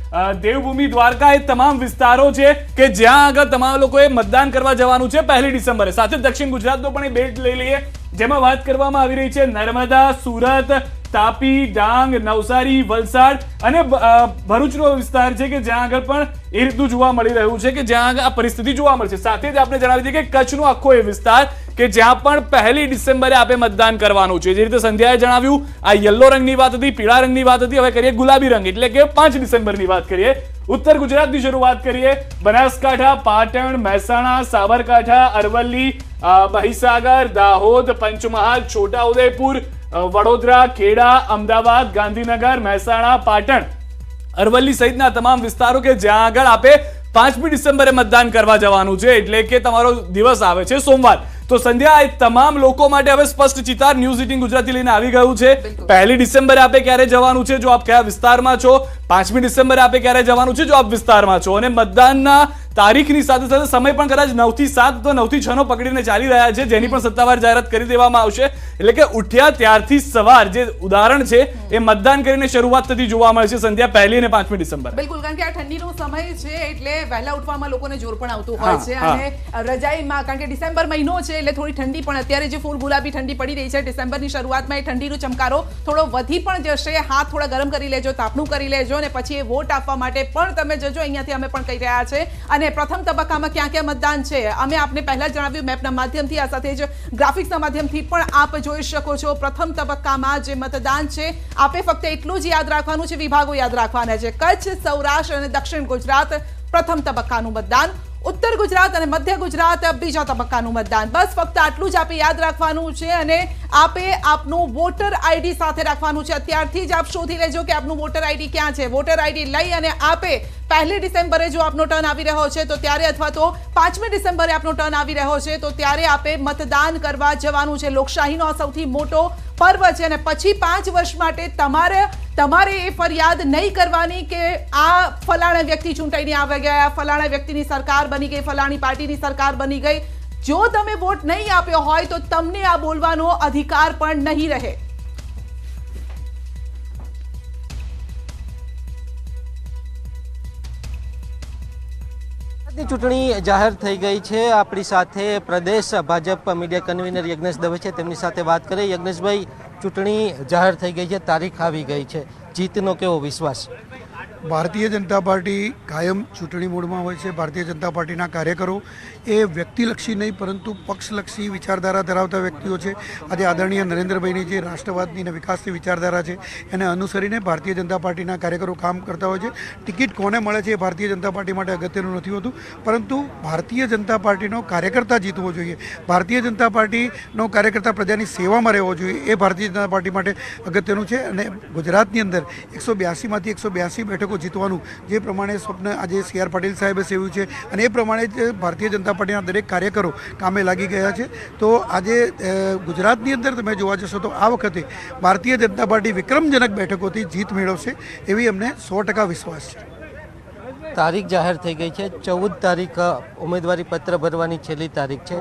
Speaker 3: દેવભૂમિ, દ્વારકા, એ તમામ વિસ્તારો છે કે જ્યાં આગળ તમામ લોકોએ મતદાન કરવા જવાનું છે 1 ડિસેમ્બરે. સાથે દક્ષિણ ગુજરાતનો પણ એ બેલ્ટ લઈ લઈએ, જેમાં વાત કરવામાં આવી રહી છે નર્મદા, સુરત, તાપી, ડાંગ, નવસારી, વલસાડ અને ભરૂચનો વિસ્તાર છે કે જ્યાં આગળ પણ એ રીતનું જોવા મળી રહ્યું છે કે જ્યાં આગળ આ પરિસ્થિતિ જોવા મળશે. સાથે જ આપણે જણાવી દઈએ કે કચ્છનો આખો એ વિસ્તાર કે જ્યાં પણ 1 ડિસેમ્બરે આપે મતદાન કરવાનું છે. જે રીતે સંધ્યાએ જણાવ્યું, આ યલો રંગની વાત હતી, પીળા રંગની વાત હતી, હવે કરીએ ગુલાબી રંગ એટલે કે 5 ડિસેમ્બરની વાત કરીએ. ઉત્તર ગુજરાતની શરૂઆત કરીએ. બનાસકાંઠા, પાટણ, મહેસાણા, સાબરકાંઠા, અરવલ્લી, મહીસાગર, દાહોદ, પંચમહાલ, છોટાઉદેપુર, વડોદરા, ખેડા, અમદાવાદ, ગાંધીનગર, મહેસાણા, પાટણ, અરવલ્લી સહિતના તમામ વિસ્તારો કે જ્યાં આગળ આપે 5મી ડિસેમ્બરે મતદાન કરવા જવાનું છે. એટલે કે તમારો દિવસ આવે છે સોમવાર. તો સંધ્યા, એ તમામ લોકો માટે હવે સ્પષ્ટ ચિતાર ન્યૂઝ 18 ગુજરાતી લઈને આવી ગયું છે. 1 ડિસેમ્બરે આપે ક્યારે જવાનું છે, જો આપ કયા વિસ્તારમાં છો. 5મી ડિસેમ્બરે આપે ક્યારે જવાનું છે, જો આપ વિસ્તારમાં છો. અને મતદાનના તારીખની સાથે સાથે સમય પણ કદાચ 9 થી 7 તો 9 થી 6 નો પકડીને ચાલી રહ્યા છે, જેની પણ સત્તાવાર જાહેરાત કરી દેવામાં આવશે. એટલે કે ઉઠ્યા ત્યારથી સવાર જે ઉદાહરણ છે એ મતદાન કરીને શરૂઆત થતી જોવા મળશે સંધ્યા 1 અને 5મી ડિસેમ્બર.
Speaker 2: બિલકુલ, કારણ કે આ ઠંડીનો સમય છે એટલે વહેલા ઉઠવામાં લોકોને જોર પણ આવતું હોય છે અને રજાઈમાં, કારણ કે ડિસેમ્બર મહિનો છે એટલે થોડી ઠંડી પણ, અત્યારે જે ફૂલ ગુલાબી ઠંડી પડી રહી છે ડિસેમ્બરની શરૂઆતમાં, એ ઠંડીનો ચમકારો થોડો વધી પણ જશે. હાથ થોડા ગરમ કરી લેજો, તાપણું કરી લેજો અને પછી એ વોટ આપવા માટે પણ તમે જજો. અહીંયાથી અમે પણ કહી રહ્યા છે. અને પ્રથમ તબક્કામાં ક્યાં ક્યાં મતદાન છે અમે આપને પહેલા જણાવ્યું, મેપના માધ્યમથી, આ સાથે જ ગ્રાફિક્સના માધ્યમથી પણ આપ જોઈ શકો છો. પ્રથમ તબક્કામાં જે મતદાન છે આપે ફક્ત એટલું જ યાદ રાખવાનું છે, વિભાગો યાદ રાખવાના છે. કચ્છ, સૌરાષ્ટ્ર અને દક્ષિણ ગુજરાત પ્રથમ તબક્કાનું મતદાન, ઉત્તર ગુજરાત અને મધ્ય ગુજરાત બીજા તબક્કાનું મતદાન. બસ ફક્ત આટલું જ આપે યાદ રાખવાનું છે અને આપે આપનું વોટર આઈડી સાથે રાખવાનું છે. અત્યારથી જ આપ શોધી લેજો કે આપનું વોટર આઈડી ક્યાં છે. વોટર આઈડી લઈ અને આપે 1 ડિસેમ્બરે જો આપનો ટર્ન આવી રહ્યો છે તો ત્યારે, અથવા તો 5મી ડિસેમ્બરે આપનો ટર્ન આવી રહ્યો છે તો ત્યારે આપે મતદાન કરવા જવાનું છે. લોકશાહીનો આ સૌથી મોટો પર્વ છે અને પછી 5 વર્ષ માટે તમારે એ ફરિયાદ નહીં કરવાની કે આ ફલાણા વ્યક્તિ ચૂંટાઈને આવી ગયા, ફલાણા વ્યક્તિની સરકાર બની ગઈ, ફલાણી પાર્ટીની સરકાર બની ગઈ. જો તમે વોટ નહીં આપ્યો હોય તો તમને આ બોલવાનો અધિકાર પણ નહીં રહે.
Speaker 4: ચૂંટણી જાહેર થઈ ગઈ છે. આપણી સાથે પ્રદેશ ભાજપ મીડિયા કન્વીનર યજ્ઞેશ દવે છે, તેમની સાથે વાત કરીએ. યજ્ઞેશભાઈ, ચૂંટણી જાહેર થઈ ગઈ છે, તારીખ આવી ગઈ છે, જીતનો કેવો વિશ્વાસ?
Speaker 1: ભારતીય જનતા પાર્ટી કાયમ ચૂંટણી મોડમાં હોય છે. ભારતીય જનતા પાર્ટીના કાર્યકરો એ વ્યક્તિલક્ષી નહીં પરંતુ પક્ષલક્ષી વિચારધારા ધરાવતા વ્યક્તિઓ છે. આજે આદરણીય નરેન્દ્રભાઈની જે રાષ્ટ્રવાદની અને વિકાસની વિચારધારા છે એને અનુસરીને ભારતીય જનતા પાર્ટીના કાર્યકરો કામ કરતા હોય છે. ટિકિટ કોને મળે છે એ ભારતીય જનતા પાર્ટી માટે અગત્યનું નથી હોતું, પરંતુ ભારતીય જનતા પાર્ટીનો કાર્યકર્તા જીતવો જોઈએ, ભારતીય જનતા પાર્ટીનો કાર્યકર્તા પ્રજાની સેવામાં રહેવો જોઈએ, એ ભારતીય જનતા પાર્ટી માટે અગત્યનું છે. અને ગુજરાતની અંદર 182માંથી 182 બેઠકો બેઠકો જીતવાનું જે પ્રમાણે સ્વપ્ન આજે CR પાટીલ સાહેબે સેવ્યું છે અને એ પ્રમાણે જ ભારતીય જનતા પાર્ટીના દરેક કાર્યકરો કામે લાગી ગયા છે. તો આજે ગુજરાતની અંદર તમે જોવા જશો તો આ વખતે ભારતીય જનતા પાર્ટી વિક્રમજનક બેઠકોથી જીત મેળવશે એવી અમને 100% વિશ્વાસ છે.
Speaker 4: તારીખ જાહેર થઈ ગઈ છે. 14 તારીખ ઉમેદવારી પત્ર ભરવાની છેલ્લી તારીખ છે.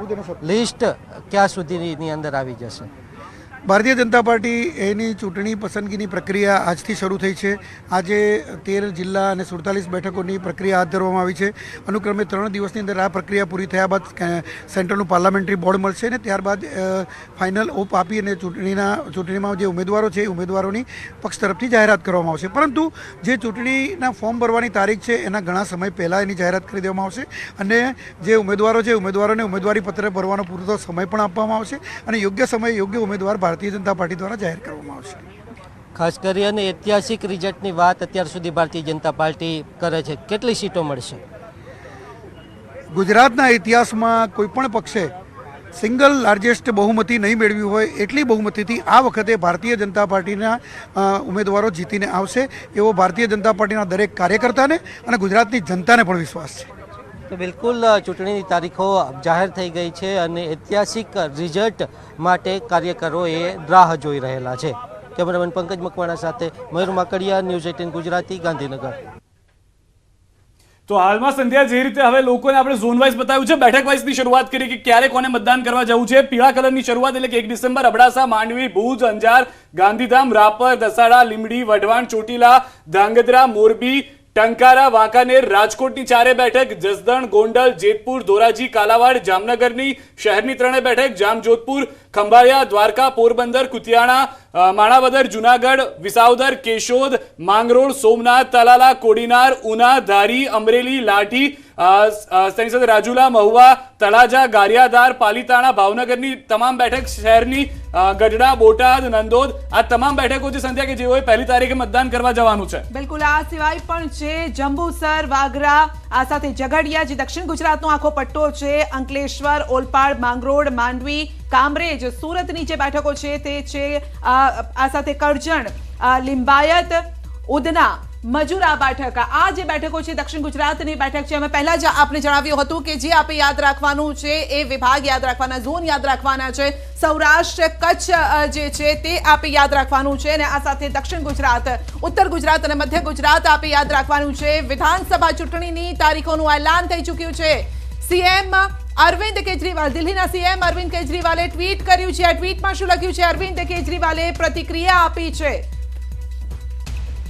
Speaker 4: લિસ્ટ ક્યાં સુધીની અંદર આવી જશે?
Speaker 1: ભારતીય જનતા પાર્ટી એની ચૂંટણી પસંદગીની પ્રક્રિયા આજથી શરૂ થઈ છે. આજે 13 જિલ્લા અને 47 બેઠકોની પ્રક્રિયા હાથ ધરવામાં આવી છે. અનુક્રમે 3 દિવસની અંદર આ પ્રક્રિયા પૂરી થયા બાદ સેન્ટ્રલનું પાર્લામેન્ટરી બોર્ડ મળશે અને ત્યારબાદ ફાઇનલ ઓપ આપી અને ચૂંટણીમાં જે ઉમેદવારો છે એ ઉમેદવારોની પક્ષ તરફથી જાહેરાત કરવામાં આવશે. પરંતુ જે ચૂંટણીના ફોર્મ ભરવાની તારીખ છે એના ઘણા સમય પહેલાં એની જાહેરાત કરી દેવામાં આવશે અને જે ઉમેદવારો છે ઉમેદવારોને ઉમેદવારી પત્ર ભરવાનો પૂરતો સમય પણ આપવામાં આવશે અને યોગ્ય સમયે યોગ્ય ઉમેદવાર ભારતીય જનતા પાર્ટી દ્વારા જાહેર કરવામાં આવશે.
Speaker 4: ખાસ કરી અને ઐતિહાસિક રિઝલ્ટની વાત અત્યાર સુધી ભારતીય જનતા પાર્ટી કરે છે. કેટલી સીટો મળશે?
Speaker 1: ગુજરાતના ઇતિહાસમાં કોઈપણ પક્ષે સિંગલ લાર્જેસ્ટ બહુમતી નહીં મેળવી હોય એટલી બહુમતીથી આ વખતે ભારતીય જનતા પાર્ટીના ઉમેદવારો જીતીને આવશે એવો ભારતીય જનતા પાર્ટીના દરેક કાર્યકર્તાને અને ગુજરાતની જનતાને પણ વિશ્વાસ છે.
Speaker 4: તો બિલકુલ ચૂંટણીની તારીખો જાહેર થઈ ગઈ છે અને ઐતિહાસિક રિઝલ્ટ માટે કાર્યકરોએ રાહ જોઈ રહેલા છે. કેમેરામેન પંકજ મકવાણા સાથે મયુર માકડિયા, ન્યૂઝ 18 ગુજરાતી, ગાંધીનગર.
Speaker 3: તો હાલમાં સંધ્યા જે રીતે હવે લોકોને આપણે ઝોન વાઇઝ બતાવ્યું છે, બેઠક વાઇઝની શરૂઆત કરી કે ક્યારે કોને મતદાન કરવા જવું છે. પીળા કલરની શરૂઆત એટલે કે 1 ડિસેમ્બર અબડાસા, માંડવી, ભુજ, અંજાર, ગાંધીધામ, રાપર, દસાડા, લીંબડી, વઢવાણ, ચોટીલા, ધ્રાંગધ્રા, મોરબી, ટંકારા, વાંકાનેર, રાજકોટની 4 બેઠક, જસદણ, ગોંડલ, જેતપુર, ધોરાજી, કાલાવાડ, જામનગરની શહેરની 3 બેઠક, જામજોધપુર, ખંભાળિયા, દ્વારકા, પોરબંદર, કુતિયાણા, માણાવદર, જુનાગઢ, વિસાવદર, કેશોદ, માંગરોળ, સોમનાથ, તલાલા, કોડીનાર, ઉના, ધારી, અમરેલી, લાઠી, તેની સાથે રાજુલા, મહુવા, તળાજા, ગારિયાધાર, પાલીતાણા, ભાવનગરની તમામ બેઠક, શહેરની ગઢડા, બોટાદ, નંદોદ, આ તમામ બેઠકો જે સંધ્યા કે જેઓએ 1 તારીખે મતદાન કરવા જવાનું છે.
Speaker 2: બિલકુલ આ સિવાય પણ છે જંબુસર, વાગરા, આ સાથે ઝઘડિયા જે દક્ષિણ ગુજરાતનો આખો પટ્ટો છે, અંકલેશ્વર, ઓલપાડ, માંગરોળ, માંડવી, કામરેજ, સુરતની જે બેઠકો છે તે છે આ સાથે કરજણ, લિંબાયત, ઉધના, મજુરા બેઠક. આ જે બેઠકો છે દક્ષિણ ગુજરાતની બેઠક છે. અમે પહેલા જ આપને જણાવ્યું હતું કે જે આપણે યાદ રાખવાનું છે એ વિભાગ યાદ રાખવાના, ઝોન યાદ રાખવાના છે. સૌરાષ્ટ્ર, કચ્છ જે છે તે આપણે યાદ રાખવાનું છે અને આ સાથે દક્ષિણ ગુજરાત, ઉત્તર ગુજરાત અને મધ્ય ગુજરાત આપણે યાદ રાખવાનું છે. વિધાનસભા ચૂંટણીની તારીખોનું એલાન થઈ ચૂક્યું છે. સીએમ અરવિંદ કેજરીવાલ, દિલ્હીના સીએમ અરવિંદ કેજરીવાલે ટ્વીટ કર્યું છે. આ ટ્વીટમાં શું લખ્યું છે? અરવિંદ કેજરીવાલે પ્રતિક્રિયા આપી છે.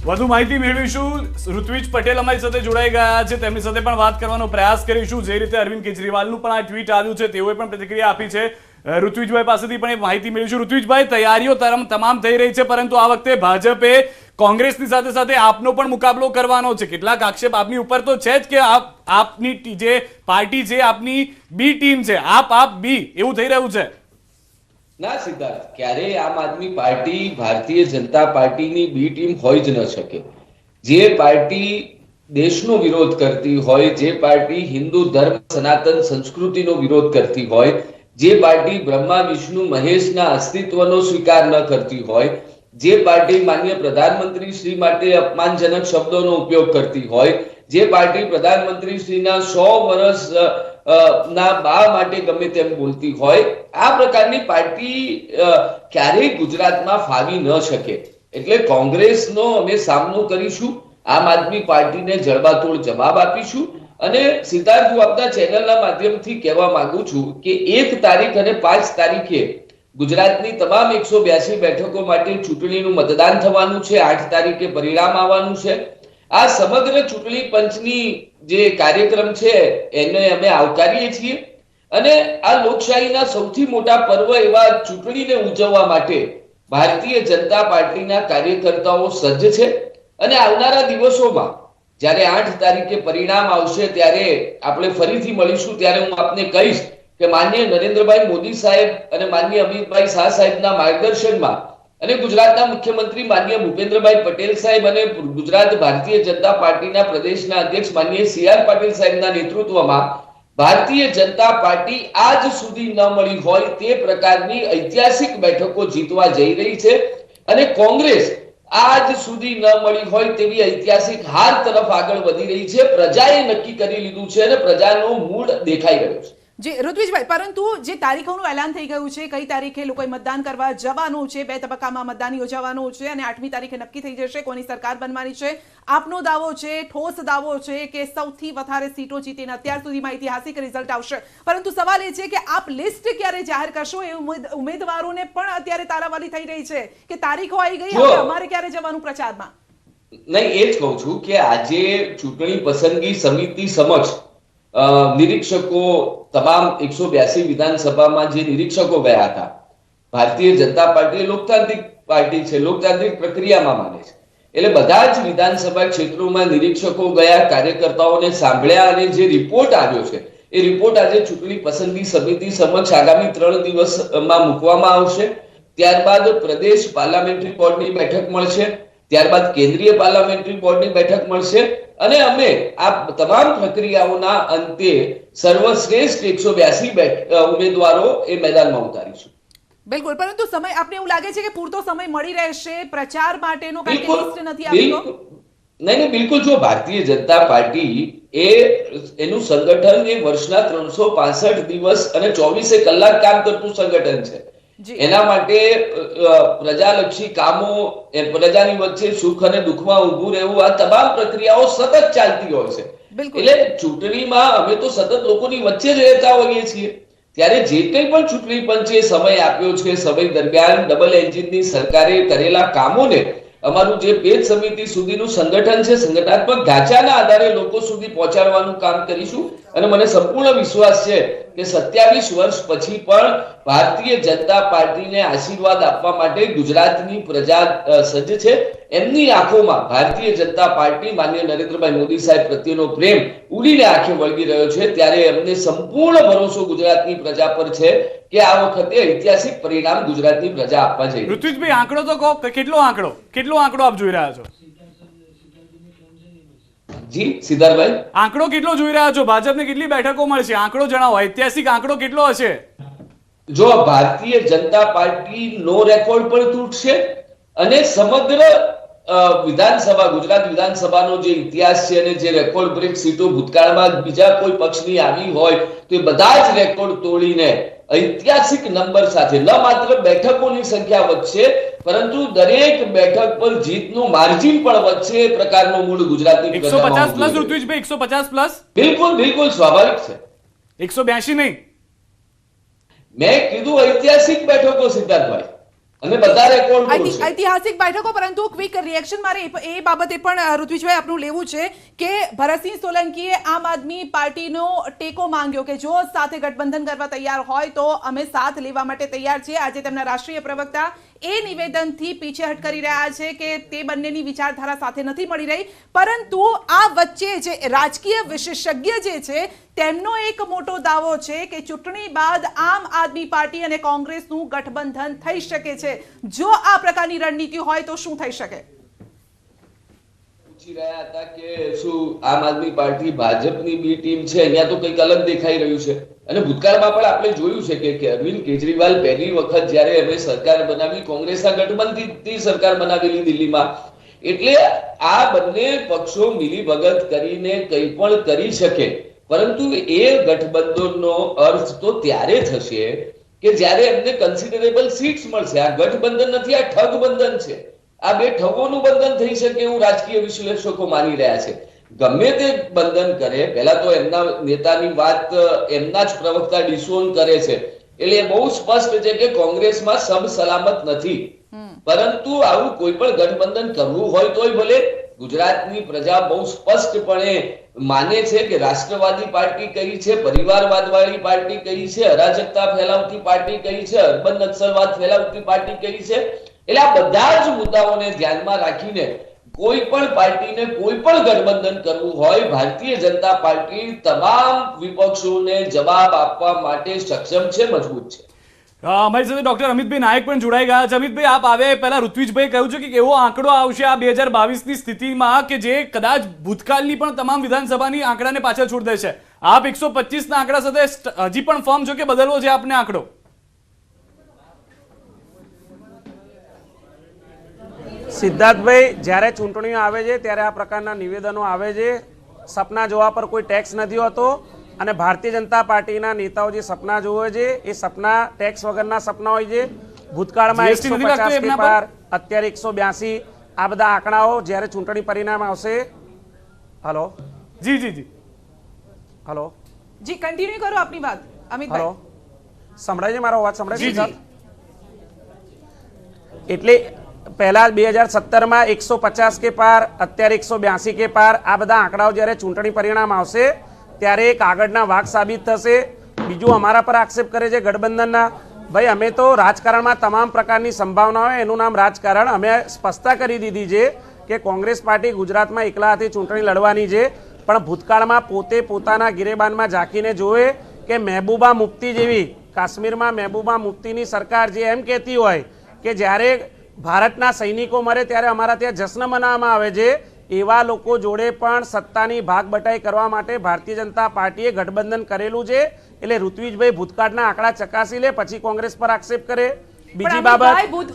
Speaker 3: વધુ માહિતી મેળવીશું. ઋત્વિજ પટેલ અમારી સાથે જોડાઈ ગયા છે, તેમની સાથે પણ વાત કરવાનો પ્રયાસ કરીશું. જે રીતે અરવિંદ કેજરીવાલનું પણ આ ટ્વીટ આવ્યું છે, તેઓએ પણ પ્રતિક્રિયા આપી છે. ઋત્વિજભાઈ પાસેથી પણ એ માહિતી મેળવીશું. ઋત્વિજભાઈ, તૈયારીઓ તમામ થઈ રહી છે, પરંતુ આ વખતે ભાજપે કોંગ્રેસની સાથે સાથે આપનો પણ મુકાબલો કરવાનો છે. કેટલાક આક્ષેપ આપની ઉપર તો છે જ કે આપની જે પાર્ટી છે આપની બી ટીમ છે, આપ બી, એવું થઈ રહ્યું છે.
Speaker 7: ના સિદ્ધાર્થ, ક્યારેય આમ આદમી પાર્ટી ભારતીય જનતા પાર્ટીની બી ટીમ હોઈ જ ન શકે. જે પાર્ટી દેશનો વિરોધ કરતી હોય, જે પાર્ટી હિન્દુ ધર્મ, સનાતન સંસ્કૃતિનો વિરોધ કરતી હોય, જે પાર્ટી બ્રહ્મા, વિષ્ણુ, મહેશના અસ્તિત્વનો સ્વીકાર ન કરતી હોય, જે પાર્ટી માનનીય પ્રધાનમંત્રી શ્રી માટે અપમાનજનક શબ્દોનો ઉપયોગ કરતી હોય, જે પાર્ટી પ્રધાનમંત્રી શ્રીના 100 વર્ષ ના બા માટે ગમે તેમ બોલતી હોય, આ પ્રકારની પાર્ટી ક્યારેય ગુજરાતમાં ફાવી ન શકે. એટલે કોંગ્રેસનો અમે સામનો કરીશું, આમ આદમી પાર્ટીને જડબાતોડ જવાબ આપીશું. અને સિદ્ધાર્થ, હું આપના ચેનલના માધ્યમથી કહેવા માંગુ છું કે 1 તારીખ અને 5 તારીખે ગુજરાતની તમામ 182 બેઠકો માટે ચૂંટણીનું મતદાન થવાનું છે. 8 તારીખે પરિણામ આવવાનું છે. આ સમગ્ર ચૂંટણી પંચની જે કાર્યક્રમ છે એને અમે આવકારીએ છીએ અને આ લોકશાહીના સૌથી મોટા પર્વ એવા ચૂંટણીને ઉજવવા માટે ભારતીય જનતા પાર્ટીના કાર્યકર્તાઓ સજ્જ છે. અને આવનારા દિવસોમાં જ્યારે 8 તારીખે પરિણામ આવશે ત્યારે આપણે ફરીથી મળીશું, ત્યારે હું આપને કહીશ કે માનનીય નરેન્દ્રભાઈ મોદી સાહેબ અને માનનીય અમિતભાઈ શાહ સાહેબના માર્ગદર્શનમાં અને ગુજરાતના મુખ્યમંત્રી માનનીય ભૂપેન્દ્રભાઈ પટેલ સાહેબ અને ગુજરાત ભારતીય જનતા પાર્ટીના પ્રદેશના અધ્યક્ષ માનનીય CR પાટીલ સાહેબના નેતૃત્વમાં ભારતીય જનતા પાર્ટી આજ સુધી ન મળી હોય તે પ્રકારની ઐતિહાસિક બેઠકો જીતવા જઈ રહી છે. અને કોંગ્રેસ આજ સુધી ન મળી હોય તેવી ઐતિહાસિક હાર તરફ આગળ વધી રહી છે. પ્રજાએ નક્કી કરી લીધું છે અને પ્રજાનો મૂડ દેખાઈ રહ્યો છે.
Speaker 2: જી ઋત્વિજભાઈ, પરંતુ જે તારીખોનું એલાન થઈ ગયું છે, કઈ તારીખે લોકોએ મતદાન કરવા જવાનું છે, 2 તબક્કામાં મતદાન યોજાવાનું છે અને 8મી તારીખે નક્કી થઈ જશે કોની સરકાર બનવાની છે. આપનો દાવો છે, ઠોસ દાવો છે કે સૌથી વધારે સીટો જીતીને અત્યાર સુધીમાં ઐતિહાસિક રિઝલ્ટ આવશે, પરંતુ સવાલ એ છે કે આપ લિસ્ટ ક્યારે જાહેર કરશો? એ ઉમેદવારોને પણ અત્યારે તારાવાલી થઈ રહી છે કે તારીખો આવી ગઈ, હવે અમારે ક્યારે જવાનું પ્રચારમાં?
Speaker 7: નહીં, એ જ કહું છું કે આજે ચૂંટણી પસંદગી સમિતિ સમક્ષ નિરીક્ષકો, તમામ 182 વિધાનસભામાં જે નિરીક્ષકો ગયા હતા, ભારતીય જનતા પાર્ટી લોકતાંત્રિક પાર્ટી છે, લોકતાંત્રિક પ્રક્રિયામાં માને છે, એટલે બધા જ વિધાનસભા ક્ષેત્રોમાં નિરીક્ષકો ગયા, કાર્યકર્તાઓને સાંભળ્યા અને જે રિપોર્ટ આવ્યો છે એ રિપોર્ટ આજે ચૂંટણી પસંદગી સમિતિ સમક્ષ આગામી 3 દિવસમાં મૂકવામાં આવશે. ત્યારબાદ પ્રદેશ પાર્લામેન્ટરી બોર્ડની બેઠક મળશે, ત્યારબાદ કેન્દ્રીય પાર્લામેન્ટરી બોર્ડની બેઠક મળશે અને અમે આ તમામ પ્રક્રિયાઓના અંતે સર્વશ્રેષ્ઠ 182 ઉમેદવારો એ મેદાનમાં ઉતારીશું.
Speaker 2: બિલકુલ, પરંતુ સમય આપને એવું લાગે છે કે પૂરતો સમય મળી રહેશે પ્રચાર માટેનો? કારણ કે લિસ્ટ નથી આવતો.
Speaker 7: નહીં, બિલકુલ. જો ભારતીય જનતા પાર્ટી એનું સંગઠન એ વર્ષના 365 દિવસ અને 24 કલાક કામ કરતું સંગઠન છે. એના માટે પ્રજાલક્ષી કામો, પ્રજાની વચ્ચે સુખ અને દુઃખમાં ઊભું રહેવું, આ તમામ પ્રક્રિયાઓ સતત ચાલતી હોય છે. એટલે ચૂંટણીમાં અમે તો સતત લોકોની વચ્ચે જ રહેતા હોઈએ છીએ. ત્યારે જે કંઈ પણ ચૂંટણી પંચે સમય આપ્યો છે, સમય દરમિયાન ડબલ એન્જિનની સરકારે કરેલા કામોને અમારું જે પેજ સમિતિ સુધીનું સંગઠન છે, સંગઠનાત્મક ઢાંચાના આધારે લોકો સુધી પહોંચાડવાનું કામ કરીશું અને મને સંપૂર્ણ વિશ્વાસ છે કે 27 વર્ષ પછી પણ ભારતીય જનતા પાર્ટીને આશીર્વાદ આપવા માટે ગુજરાતની પ્રજા સજ્જ છે. એમની આંખોમાં ભારતીય જનતા પાર્ટી, માનનીય નરેન્દ્રભાઈ મોદી સાહેબ પ્રત્યેનો પ્રેમ ઉડીને આંખે વળગી રહ્યો છે. ત્યારે અમને સંપૂર્ણ ભરોસો ગુજરાતની પ્રજા પર છે કે આ વખતે ઐતિહાસિક પરિણામ ગુજરાતની પ્રજા આપવા જઈ રહી છે.
Speaker 3: ઋત્વિજભાઈ, આંકડો તો કહો, કેટલો આંકડો આપ જોઈ રહ્યા છો?
Speaker 7: જી સિદ્ધાર્થભાઈ,
Speaker 3: આંકડો કેટલો જોઈ રહ્યા છો? ભાજપને કેટલી બેઠકો મળશે? આંકડો જણાવો, ઐતિહાસિક આંકડો કેટલો હશે?
Speaker 7: જો ભારતીય જનતા પાર્ટી નો રેકોર્ડ પણ તૂટશે અને સમગ્ર વિધાનસભા, ગુજરાત વિધાનસભાનો જે ઇતિહાસ છે અને જે રેકોર્ડ બ્રેક સીટો ભૂતકાળમાં બીજા કોઈ પક્ષની આવી હોય તો એ બધા જ રેકોર્ડ તોડીને ઐતિહાસિક નંબર સાથે ન માત્ર બેઠકોની સંખ્યા વધશે પરંતુ દરેક બેઠક પર જીતનું માર્જિન પણ વધશે. એ પ્રકારનો મૂળ ગુજરાતની
Speaker 3: 150 પ્લસ ઋત્વિજભાઈ, 150 પ્લસ?
Speaker 7: બિલકુલ સ્વાભાવિક છે.
Speaker 3: 182 નહીં,
Speaker 7: મેં કીધું ઐતિહાસિક બેઠકો સિદ્ધાર્થભાઈ, અને બધા રેકોર્ડ તોડશે.
Speaker 2: ઐતિહાસિક બેઠકો, પરંતુ ક્વિક રિએક્શન મારે એ બાબતે પણ ઋત્વિજભાઈ આપનું લેવું છે કે ભરતસિંહ સોલંકીએ આમ આદમી પાર્ટીનો ટેકો માંગ્યો કે જો સાથે ગઠબંધન કરવા તૈયાર હોય તો અમે સાથ લેવા માટે તૈયાર છીએ. આજે તેમના રાષ્ટ્રીય પ્રવક્તા એ નિવેદનથી પીછેહટ કરી રહ્યા છે કે તે બંનેની વિચારધારા સાથે નથી મળી રહી, પરંતુ આ વચ્ચે જે રાજકીય વિશેષજ્ઞ જે છે તેમનો એક મોટો દાવો છે કે ચૂંટણી બાદ આમ આદમી પાર્ટી અને કોંગ્રેસનું ગઠબંધન થઈ શકે છે. જો આ પ્રકારની રણનીતિ હોય તો શું થઈ શકે?
Speaker 7: પૂછી રહ્યા હતા કે શું આમ આદમી પાર્ટી ભાજપની બી ટીમ છે? અહીંયા તો કંઈક અલગ દેખાઈ રહ્યું છે. અને ભૂતકાળમાં પણ આપણે જોયું છે કે અરવિંદ કેજરીવાલ પહેલી વખત જ્યારે અમે સરકાર બનાવી, કોંગ્રેસના ગઠબંધનથી સરકાર બનાવેલી દિલ્હીમાં, એટલે આ બંને પક્ષો મિલીભગત કરીને કંઈ પણ કરી શકે, પરંતુ એ ગઠબંધનનો અર્થ તો ત્યારે થશે કે જ્યારે એમને કન્સિડરેબલ સીટ્સ મળશે. આ ગઠબંધન નથી, આ ઠગબંધન છે. આ બે ઠગોનું બંધન થઈ શકે એવું રાજકીય વિશ્લેષકો માની રહ્યા છે. ગમે તે બંધન કરે, પહેલા તો એમના નેતાની વાત એમના જ પ્રવક્તા ડિસોન કરે છે, એટલે એ બહુ સ્પષ્ટ છે કે કોંગ્રેસમાં સબ સલામત નથી. પરંતુ આવું કોઈ પણ ગઠબંધન કરવું હોય તોય ભલે, ગુજરાતની પ્રજા બહુ સ્પષ્ટપણે માને છે કે રાષ્ટ્રવાદી પાર્ટી કઈ છે, પરિવારવાદવાળી પાર્ટી કઈ છે, અરાજકતા ફેલાવતી પાર્ટી કઈ છે, અર્બન નક્સલવાદ ફેલાવતી પાર્ટી કઈ છે. એટલે આ બધા જ મુદ્દાઓને ધ્યાનમાં રાખીને કોઈ પણ પાર્ટીને કોઈ પણ ગઠબંધન કરવું હોય, ભારતીય જનતા પાર્ટી તમામ વિપક્ષોને જવાબ આપવા માટે સક્ષમ છે, મજબૂત છે.
Speaker 3: અમારી સાથે ડોક્ટર અમિતભાઈ નાયક પણ જોડાઈ ગયા છે. અમિતભાઈ, આપ આવે પહેલા ઋત્વિજભાઈ કહ્યું છે કે કેવો આંકડો આવશે આ 2022ની સ્થિતિમાં કે જે કદાચ ભૂતકાળની પણ તમામ વિધાનસભાની આંકડાને પાછળ છોડી દે છે. આપ 125ના આંકડા સાથે હજી પણ ફર્મ છો કે બદલવો છે આપને આંકડો?
Speaker 8: સિદ્ધાર્થભાઈ, જ્યારે ચૂંટણીઓ આવે છે ત્યારે આ પ્રકારના નિવેદનો આવે છે. સપના જોવા પર કોઈ ટેક્સ નથી હોતો અને ભારતીય જનતા પાર્ટીના નેતાઓ જે સપના જોવે છે એ સપના ટેક્સ વગરના સપના હોય છે. ભૂતકાળમાં
Speaker 3: GST નથી લાગતું
Speaker 8: 150 કે
Speaker 3: એમના પર?
Speaker 8: પાર, અત્યારે 182, આ બધા આંકડાઓ જ્યારે ચૂંટણી પરિણામ આવશે. હલો
Speaker 3: જી જી જી
Speaker 8: હલો
Speaker 2: જી કન્ટિન્યુ કરો આપની વાત અમિતભાઈ.
Speaker 8: હલો, સંભળાય છે મારો અવાજ? સંભળાય છે?
Speaker 3: જી, જી.
Speaker 8: એટલે પહેલા 2017માં 150 કે પાર, અત્યારે 182 કે પાર, આ બધા આંકડાઓ જ્યારે ચૂંટણી પરિણામ આવશે ત્યારે એક આગળના વાઘ સાબિત થશે. બીજું અમારા પર આક્ષેપ કરે છે ગઠબંધનના. ભાઈ, અમે તો રાજકારણમાં તમામ પ્રકારની સંભાવના હોય એનું નામ રાજકારણ. અમે સ્પષ્ટતા કરી દીધી છે કે કોંગ્રેસ પાર્ટી ગુજરાતમાં એકલા હાથે ચૂંટણી લડવાની છે, પણ ભૂતકાળમાં પોતે પોતાના ગિરેબાનમાં ઝાંકીને જોવે કે મહેબૂબા મુફ્તી જેવી કાશ્મીરમાં મહેબૂબા મુફ્તીની સરકાર જે એમ કહેતી હોય કે જ્યારે ભારતના સૈનિકો મરે ત્યારે અમારા ત્યાં જશ્ન મનાવવામાં આવે છે, એવા લોકો જોડે પણ સત્તાની ભાગ બટાઈ કરવા માટે ભારતીય જનતા પાર્ટીએ ગઠબંધન કરેલું છે. એટલે ઋત્વિજભાઈ ભૂતકાળના આંકડા ચકાસી લે પછી કોંગ્રેસ પર આક્ષેપ કરે. બીજી બાબત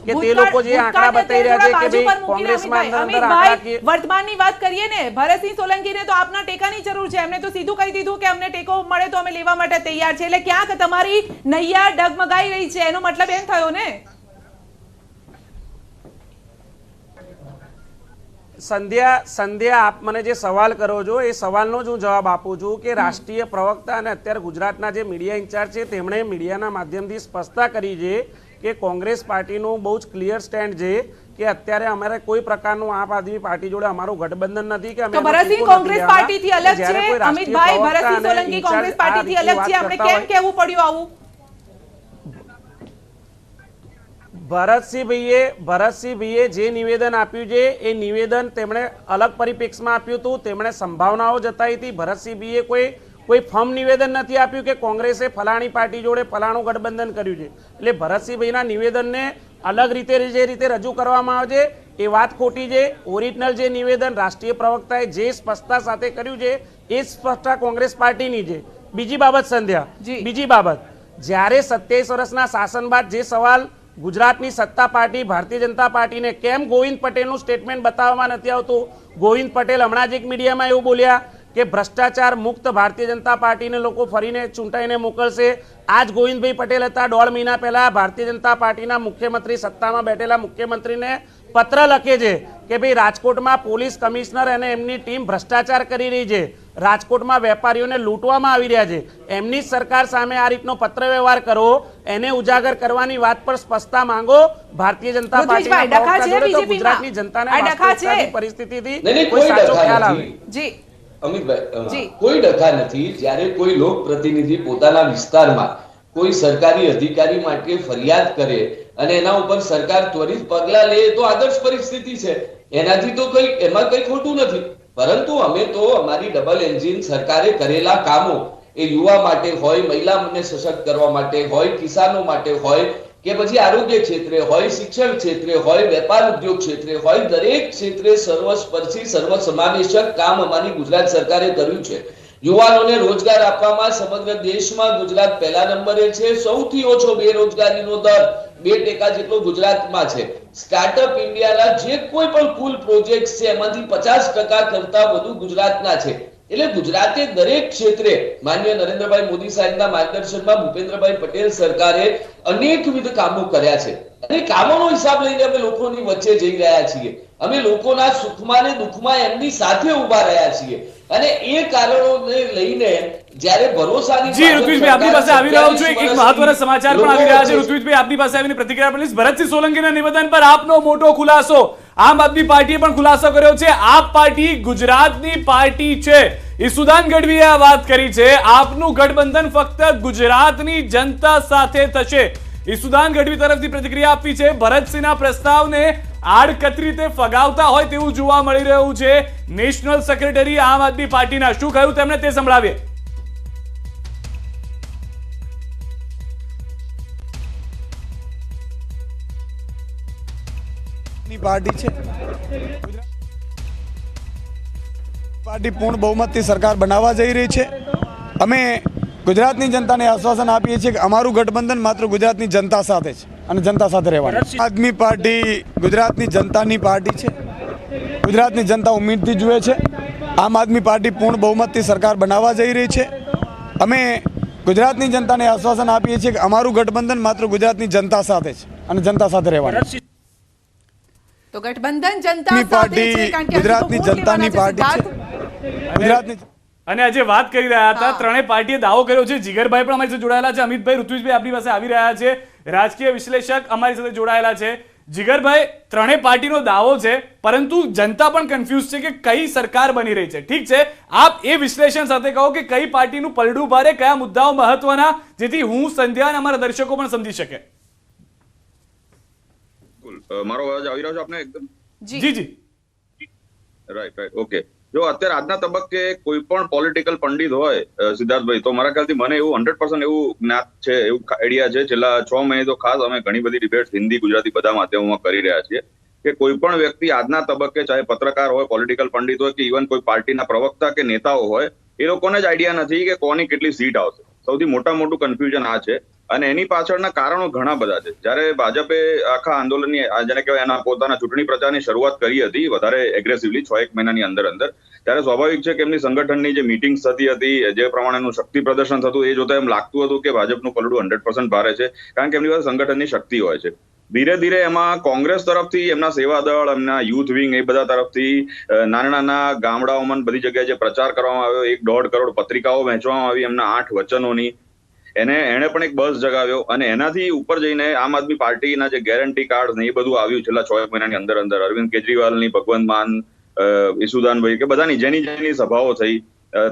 Speaker 8: કે તે લોકો જે આંકડા બતાવી રહ્યા છે કે ભાઈ કોંગ્રેસમાં અંદર આંકડાકીય
Speaker 2: વર્તમાનની વાત કરીએ ને, ભરતસિંહ સોલંકીને તો આપના ટેકાની જરૂર છે. એમને તો સીધું કહી દીધું કે અમને ટેકો મળે તો અમે લેવા માટે તૈયાર છે. એટલે ક્યાંક તમારી નૈયા ડગમગાઈ રહી છે, એનો મતલબ એમ થયો ને?
Speaker 8: સંધ્યા, આપ મને જે સવાલ કરો છો એ સવાલનો જ હું જવાબ આપું છું કે રાષ્ટ્રીય પ્રવક્તા અને અત્યારે ગુજરાતના જે મીડિયા ઇન્ચાર્જ છે તેમણે મીડિયાના માધ્યમથી સ્પષ્ટતા કરી છે કે કોંગ્રેસ પાર્ટીનું બહુ જ ક્લિયર સ્ટેન્ડ છે કે અત્યારે અમારે કોઈ પ્રકારનું આમ આદમી પાર્ટી જોડે અમારું ગઠબંધન નથી કે અમે
Speaker 2: તો ભરતસિંહ કોંગ્રેસ પાર્ટીથી અલગ છે. અમિતભાઈ, ભરતસિંહ સોલંકી કોંગ્રેસ પાર્ટીથી અલગ છે. આપણે કેમ કહેવું પડ્યું આવું?
Speaker 8: ભરતસિંહભાઈએ જે નિવેદન આપ્યું છે એ નિવેદન તેમણે અલગ પરિપ્રેક્ષમાં આપ્યું હતું. તેમણે સંભાવનાઓ જતાવી હતી. ભરતસિંહભાઈએ કોઈ ફર્મ નિવેદન નથી આપ્યું કે કોંગ્રેસે ફલાણી પાર્ટી જોડે ફલાણું ગઠબંધન કર્યું છે. એટલે ભરતસિંહભાઈના નિવેદનને અલગ રીતે જે રીતે રજૂ કરવામાં આવે છે એ વાત ખોટી છે. ઓરિજિનલ જે નિવેદન રાષ્ટ્રીય પ્રવક્તાએ જે સ્પષ્ટતા સાથે કર્યું છે એ સ્પષ્ટતા કોંગ્રેસ પાર્ટીની છે. બીજી બાબત સંધ્યા, બીજી બાબત, જ્યારે 27 વર્ષના શાસન બાદ જે સવાલ ગુજરાતની સત્તા પાર્ટી ભારતીય જનતા પાર્ટીને કેમ ગોવિંદ પટેલનું સ્ટેટમેન્ટ બતાવવામાં નથી આવતું? ગોવિંદ પટેલ હમણાં જ એક મીડિયામાં એવું બોલ્યા કે ભ્રષ્ટાચાર મુક્ત ભારતીય જનતા પાર્ટીને લોકો ફરીને ચૂંટાઈને મોકલશે. આજ ગોવિંદભાઈ પટેલ હતા 1.5 મહિના પહેલા ભારતીય જનતા પાર્ટીના મુખ્યમંત્રી, સત્તામાં બેઠેલા મુખ્યમંત્રીને પત્ર લખે છે કે ભાઈ રાજકોટમાં પોલીસ કમિશનર અને એમની ટીમ ભ્રષ્ટાચાર કરી રહી છે, રાજકોટમાં વેપારીઓને લૂંટવામાં આવી રહ્યા છે, એમની સરકાર સામે આ રીતનો પત્ર વ્યવહાર કરો, એને ઉજાગર કરવાની વાત પર સ્પષ્ટતા માંગો. ભારતીય જનતા પાર્ટીના ગુજરાતની જનતાને વાસ્તવિકતાની પરિસ્થિતિથી કોઈ સાચો ખ્યાલ આવે.
Speaker 2: જી
Speaker 7: અમિતભાઈ, કોઈ ડખા નથી. જ્યારે કોઈ લોક પ્રતિનિધિ પોતાના વિસ્તારમાં કોઈ સરકારી અધિકારી માટે ફરિયાદ કરે અને એના ઉપર સરકાર ત્વરિત પગલા લે તો આદર્શ પરિસ્થિતિ છે. એનાથી તો એમાં કઈ ખોટું નથી. પરંતુ અમે તો અમારી ડબલ એન્જિન સરકારે કરેલા કામો, એ યુવા માટે હોય, મહિલાઓને સશક્ત કરવા માટે હોય, કિસાનો માટે હોય, કે પછી આરોગ્ય ક્ષેત્રે હોય, શિક્ષણ ક્ષેત્રે હોય, વેપાર ઉદ્યોગ ક્ષેત્રે હોય, દરેક ક્ષેત્રે સર્વસ્પર્શી સર્વસમાવેશક કામ અમારી ગુજરાત સરકારે કર્યું છે. યુવાનોને રોજગાર આપવામાં સમગ્ર દેશમાં ગુજરાત પહેલા નંબરે છે. સૌથી ઓછો બેરોજગારીનો દર 2% જેટલો ગુજરાતમાં છે. સ્ટાર્ટઅપ ઇન્ડિયાના જે કોઈ પણ કુલ પ્રોજેક્ટ છે એમાંથી 50% કરતા વધુ ગુજરાતના છે. એટલે ગુજરાતે દરેક ક્ષેત્રે માનનીય નરેન્દ્રભાઈ મોદી સાહેબના માર્ગદર્શનમાં ભૂપેન્દ્રભાઈ પટેલ સરકારે અનેકવિધ કામો કર્યા છે અને કામોનો હિસાબ લઈને અમે લોકોની વચ્ચે જઈ રહ્યા છીએ. અમે લોકોના સુખમાં ને દુઃખમાં એમની સાથે ઊભા રહ્યા છીએ અને એ કારણોને લઈને જ્યારે ભરોસાની
Speaker 3: જી ઋત્વિજભાઈ આપની પાસે આવી રહ્યો છું. એક મહત્વના સમાચાર પણ આવી રહ્યા છે. ઋત્વિજભાઈ આપની પાસે આવીને પ્રતિક્રિયા આપીશ. ભરતસિંહ સોલંકીના નિવેદન પર આપનો મોટો ખુલાસો. આમ આદમી પાર્ટીએ પણ ખુલાસો કર્યો છે. આપ પાર્ટી ગુજરાતની પાર્ટી છે. ઈસુદાન ગઢવીએ આ વાત કરી છે. આપનું ગઠબંધન ફક્ત ગુજરાતની જનતા સાથે થશે. ઈસુદાન ગઢવી તરફથી પ્રતિક્રિયા આપી છે. ભરતસિંહના પ્રસ્તાવને આડકતરી રીતે ફગાવતા હોય તેવું જોવા મળી રહ્યું છે. નેશનલ સેક્રેટરી આમ આદમી પાર્ટીના શું કહ્યું તેમણે તે સંભળાવીએ.
Speaker 9: પાર્ટી છે, પાર્ટી પૂર્ણ બહુમતથી સરકાર બનાવવા જઈ રહી છે. અમે ગુજરાતની જનતાને આશ્વાસન આપીએ છીએ કે અમારું ગઠબંધન માત્ર ગુજરાતની જનતા સાથે છે અને જનતા સાથે રહેવાનું. આમ આદમી પાર્ટી ગુજરાતની જનતાની પાર્ટી છે. ગુજરાતની જનતા ઉમ્મીદથી જુએ છે. આમ આદમી પાર્ટી પૂર્ણ બહુમતથી સરકાર બનાવવા જઈ રહી છે. અમે ગુજરાતની જનતાને આશ્વાસન આપીએ છીએ કે અમારું ગઠબંધન માત્ર ગુજરાતની જનતા સાથે છે અને જનતા સાથે રહેવાનું.
Speaker 2: તો ગઠબંધન જનતા સાથે
Speaker 9: પાર્ટી
Speaker 2: છે કારણ કે
Speaker 9: ગુજરાતની જનતાની પાર્ટી છે. ગુજરાતની
Speaker 3: અને આજે વાત કરી રહ્યા હતા ત્રણેય પાર્ટીએ દાવો કર્યો છે. જીગરભાઈ પણ અમારી સાથે જોડાયેલા છે, અમિતભાઈ, ઋત્વિજભાઈ આપણી પાસે આવી રહ્યા છે, રાજકીય વિશ્લેષક અમારી સાથે જોડાયેલા છે. જીગરભાઈ, ત્રણેય પાર્ટીનો દાવો છે પરંતુ જનતા પણ કન્ફ્યુઝ છે કે કઈ સરકાર બની રહી છે. ઠીક છે, આપ એ વિશ્લેષણ સાથે કહો કે કઈ પાર્ટીનું પલડું ભારે, કયા મુદ્દાઓ મહત્વના, જેથી હું, સંધ્યા અને અમારા દર્શકો પણ સમજી શકે.
Speaker 10: મારો અવાજ આવી રહ્યો છે આપને એકદમ?
Speaker 3: જી જી,
Speaker 10: રાઈટ, ઓકે. જો અત્યારે આજના તબક્કે કોઈ પણ પોલિટિકલ પંડિત હોય સિદ્ધાર્થભાઈ, તો મારા ખ્યાલથી મને એવું 100% એવું જ્ઞાત છે, એવું આઈડિયા છે, છેલ્લા 6 મહિને તો ખાસ અમે ઘણી બધી ડિબેટ્સ હિન્દી ગુજરાતી બધા માધ્યમોમાં કરી રહ્યા છીએ કે કોઈ પણ વ્યક્તિ આજના તબક્કે, ચાહે પત્રકાર હોય, પોલિટિકલ પંડિત હોય કે ઇવન કોઈ પાર્ટીના પ્રવક્તા કે નેતાઓ હોય, એ લોકોને જ આઈડિયા નથી કે કોની કેટલી સીટ આવશે. સૌથી મોટું કન્ફ્યુઝન આ છે. અને એની પાછળના કારણો ઘણા બધા છે. જ્યારે ભાજપે આખા આંદોલનની, જેને કહેવાય, એના પોતાના ચૂંટણી પ્રચારની શરૂઆત કરી હતી વધારે એગ્રેસિવલી 6-1 મહિનાની અંદર, ત્યારે સ્વાભાવિક છે કે એમની સંગઠનની જે મીટિંગ્સ થતી હતી, જે પ્રમાણેનું શક્તિ પ્રદર્શન થતું, એ જોતા એમ લાગતું હતું કે ભાજપનું પલડું 100% ભારે છે, કારણ કે એમની પાસે સંગઠનની શક્તિ હોય છે. ધીરે ધીરે એમાં કોંગ્રેસ તરફથી, એમના સેવા દળ, એમના યુથ વિંગ, એ બધા તરફથી નાના ગામડાઓમાં બધી જગ્યાએ જે પ્રચાર કરવામાં આવ્યો, 1.5 કરોડ પત્રિકાઓ વહેંચવામાં આવી એમના 8 વચનોની, એને પણ એક બસ જગાવ્યો. અને એનાથી ઉપર જઈને આમ આદમી પાર્ટીના જે ગેરંટી કાર્ડ ને એ બધું આવ્યું છેલ્લા 6 મહિનાની અંદર. અરવિંદ કેજરીવાલની, ભગવંત માન, ઈસુદાનભાઈ, કે બધાની જેની સભાઓ થઈ,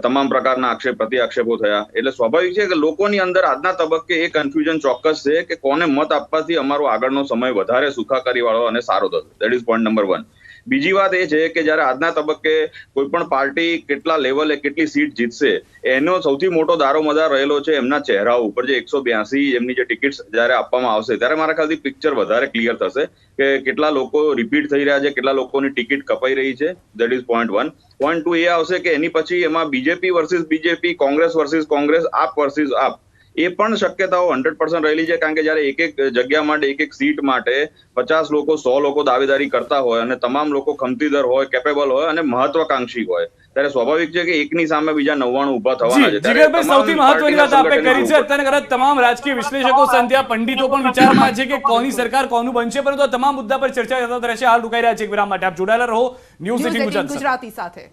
Speaker 10: તમામ પ્રકારના પ્રતિ આક્ષેપો થયા. એટલે સ્વાભાવિક છે કે લોકોની અંદર આજના તબક્કે એ કન્ફ્યુઝન ચોક્કસ છે કે કોને મત આપવાથી અમારો આગળનો સમય વધારે સુખાકારી વાળો અને સારો થશે. That is point number 1. બીજી વાત એ છે કે જ્યારે આજના તબક્કે કોઈ પણ પાર્ટી કેટલા લેવલે કેટલી સીટ જીતશે, એનો સૌથી મોટો દારોમદાર રહેલો છે એમના ચહેરા ઉપર. જે 182 એમની જે ટિકિટ્સ જ્યારે આપવામાં આવશે, ત્યારે મારા ખ્યાલથી પિક્ચર વધારે ક્લિયર થશે કે કેટલા લોકો રિપીટ થઈ રહ્યા છે, કેટલા લોકોની ટિકિટ કપાઈ રહી છે. That is point 1. પોઈન્ટ 2 એ આવશે કે એની પછી એમાં BJP versus BJP, Congress versus Congress, આપ વર્સિસ આપ, એ પણ શક્યતાઓ 100% રહેલી છે. કારણ કે જ્યારે એક જગ્યા માટે, એક સીટ માટે 50 લોકો, 100 લોકો દાવેદારી કરતા હોય અને તમામ લોકો ખમતીદર હોય, કેપેબલ હોય અને મહત્વાકાંક્ષી હોય, ત્યારે સ્વાભાવિક છે કે એકની સામે બીજા 99 ઉભા થવાના છે.
Speaker 3: જીગરભાઈ, સૌથી મહત્વની વાત આપણે કરી છે. અત્યારે કદાચ તમામ રાજકીય વિશ્લેષકો, સંધ્યા, પંડિતો પણ વિચારમાં છે કે કોની સરકાર કોનું બનશે, પરંતુ આ તમામ મુદ્દા પર ચર્ચા રહેશે. હાલ રોકાઈ રહ્યા છે એક વિરામ માટે. આપ જોડાયેલા રહો ન્યૂઝ 18 ગુજરાતી સાથે.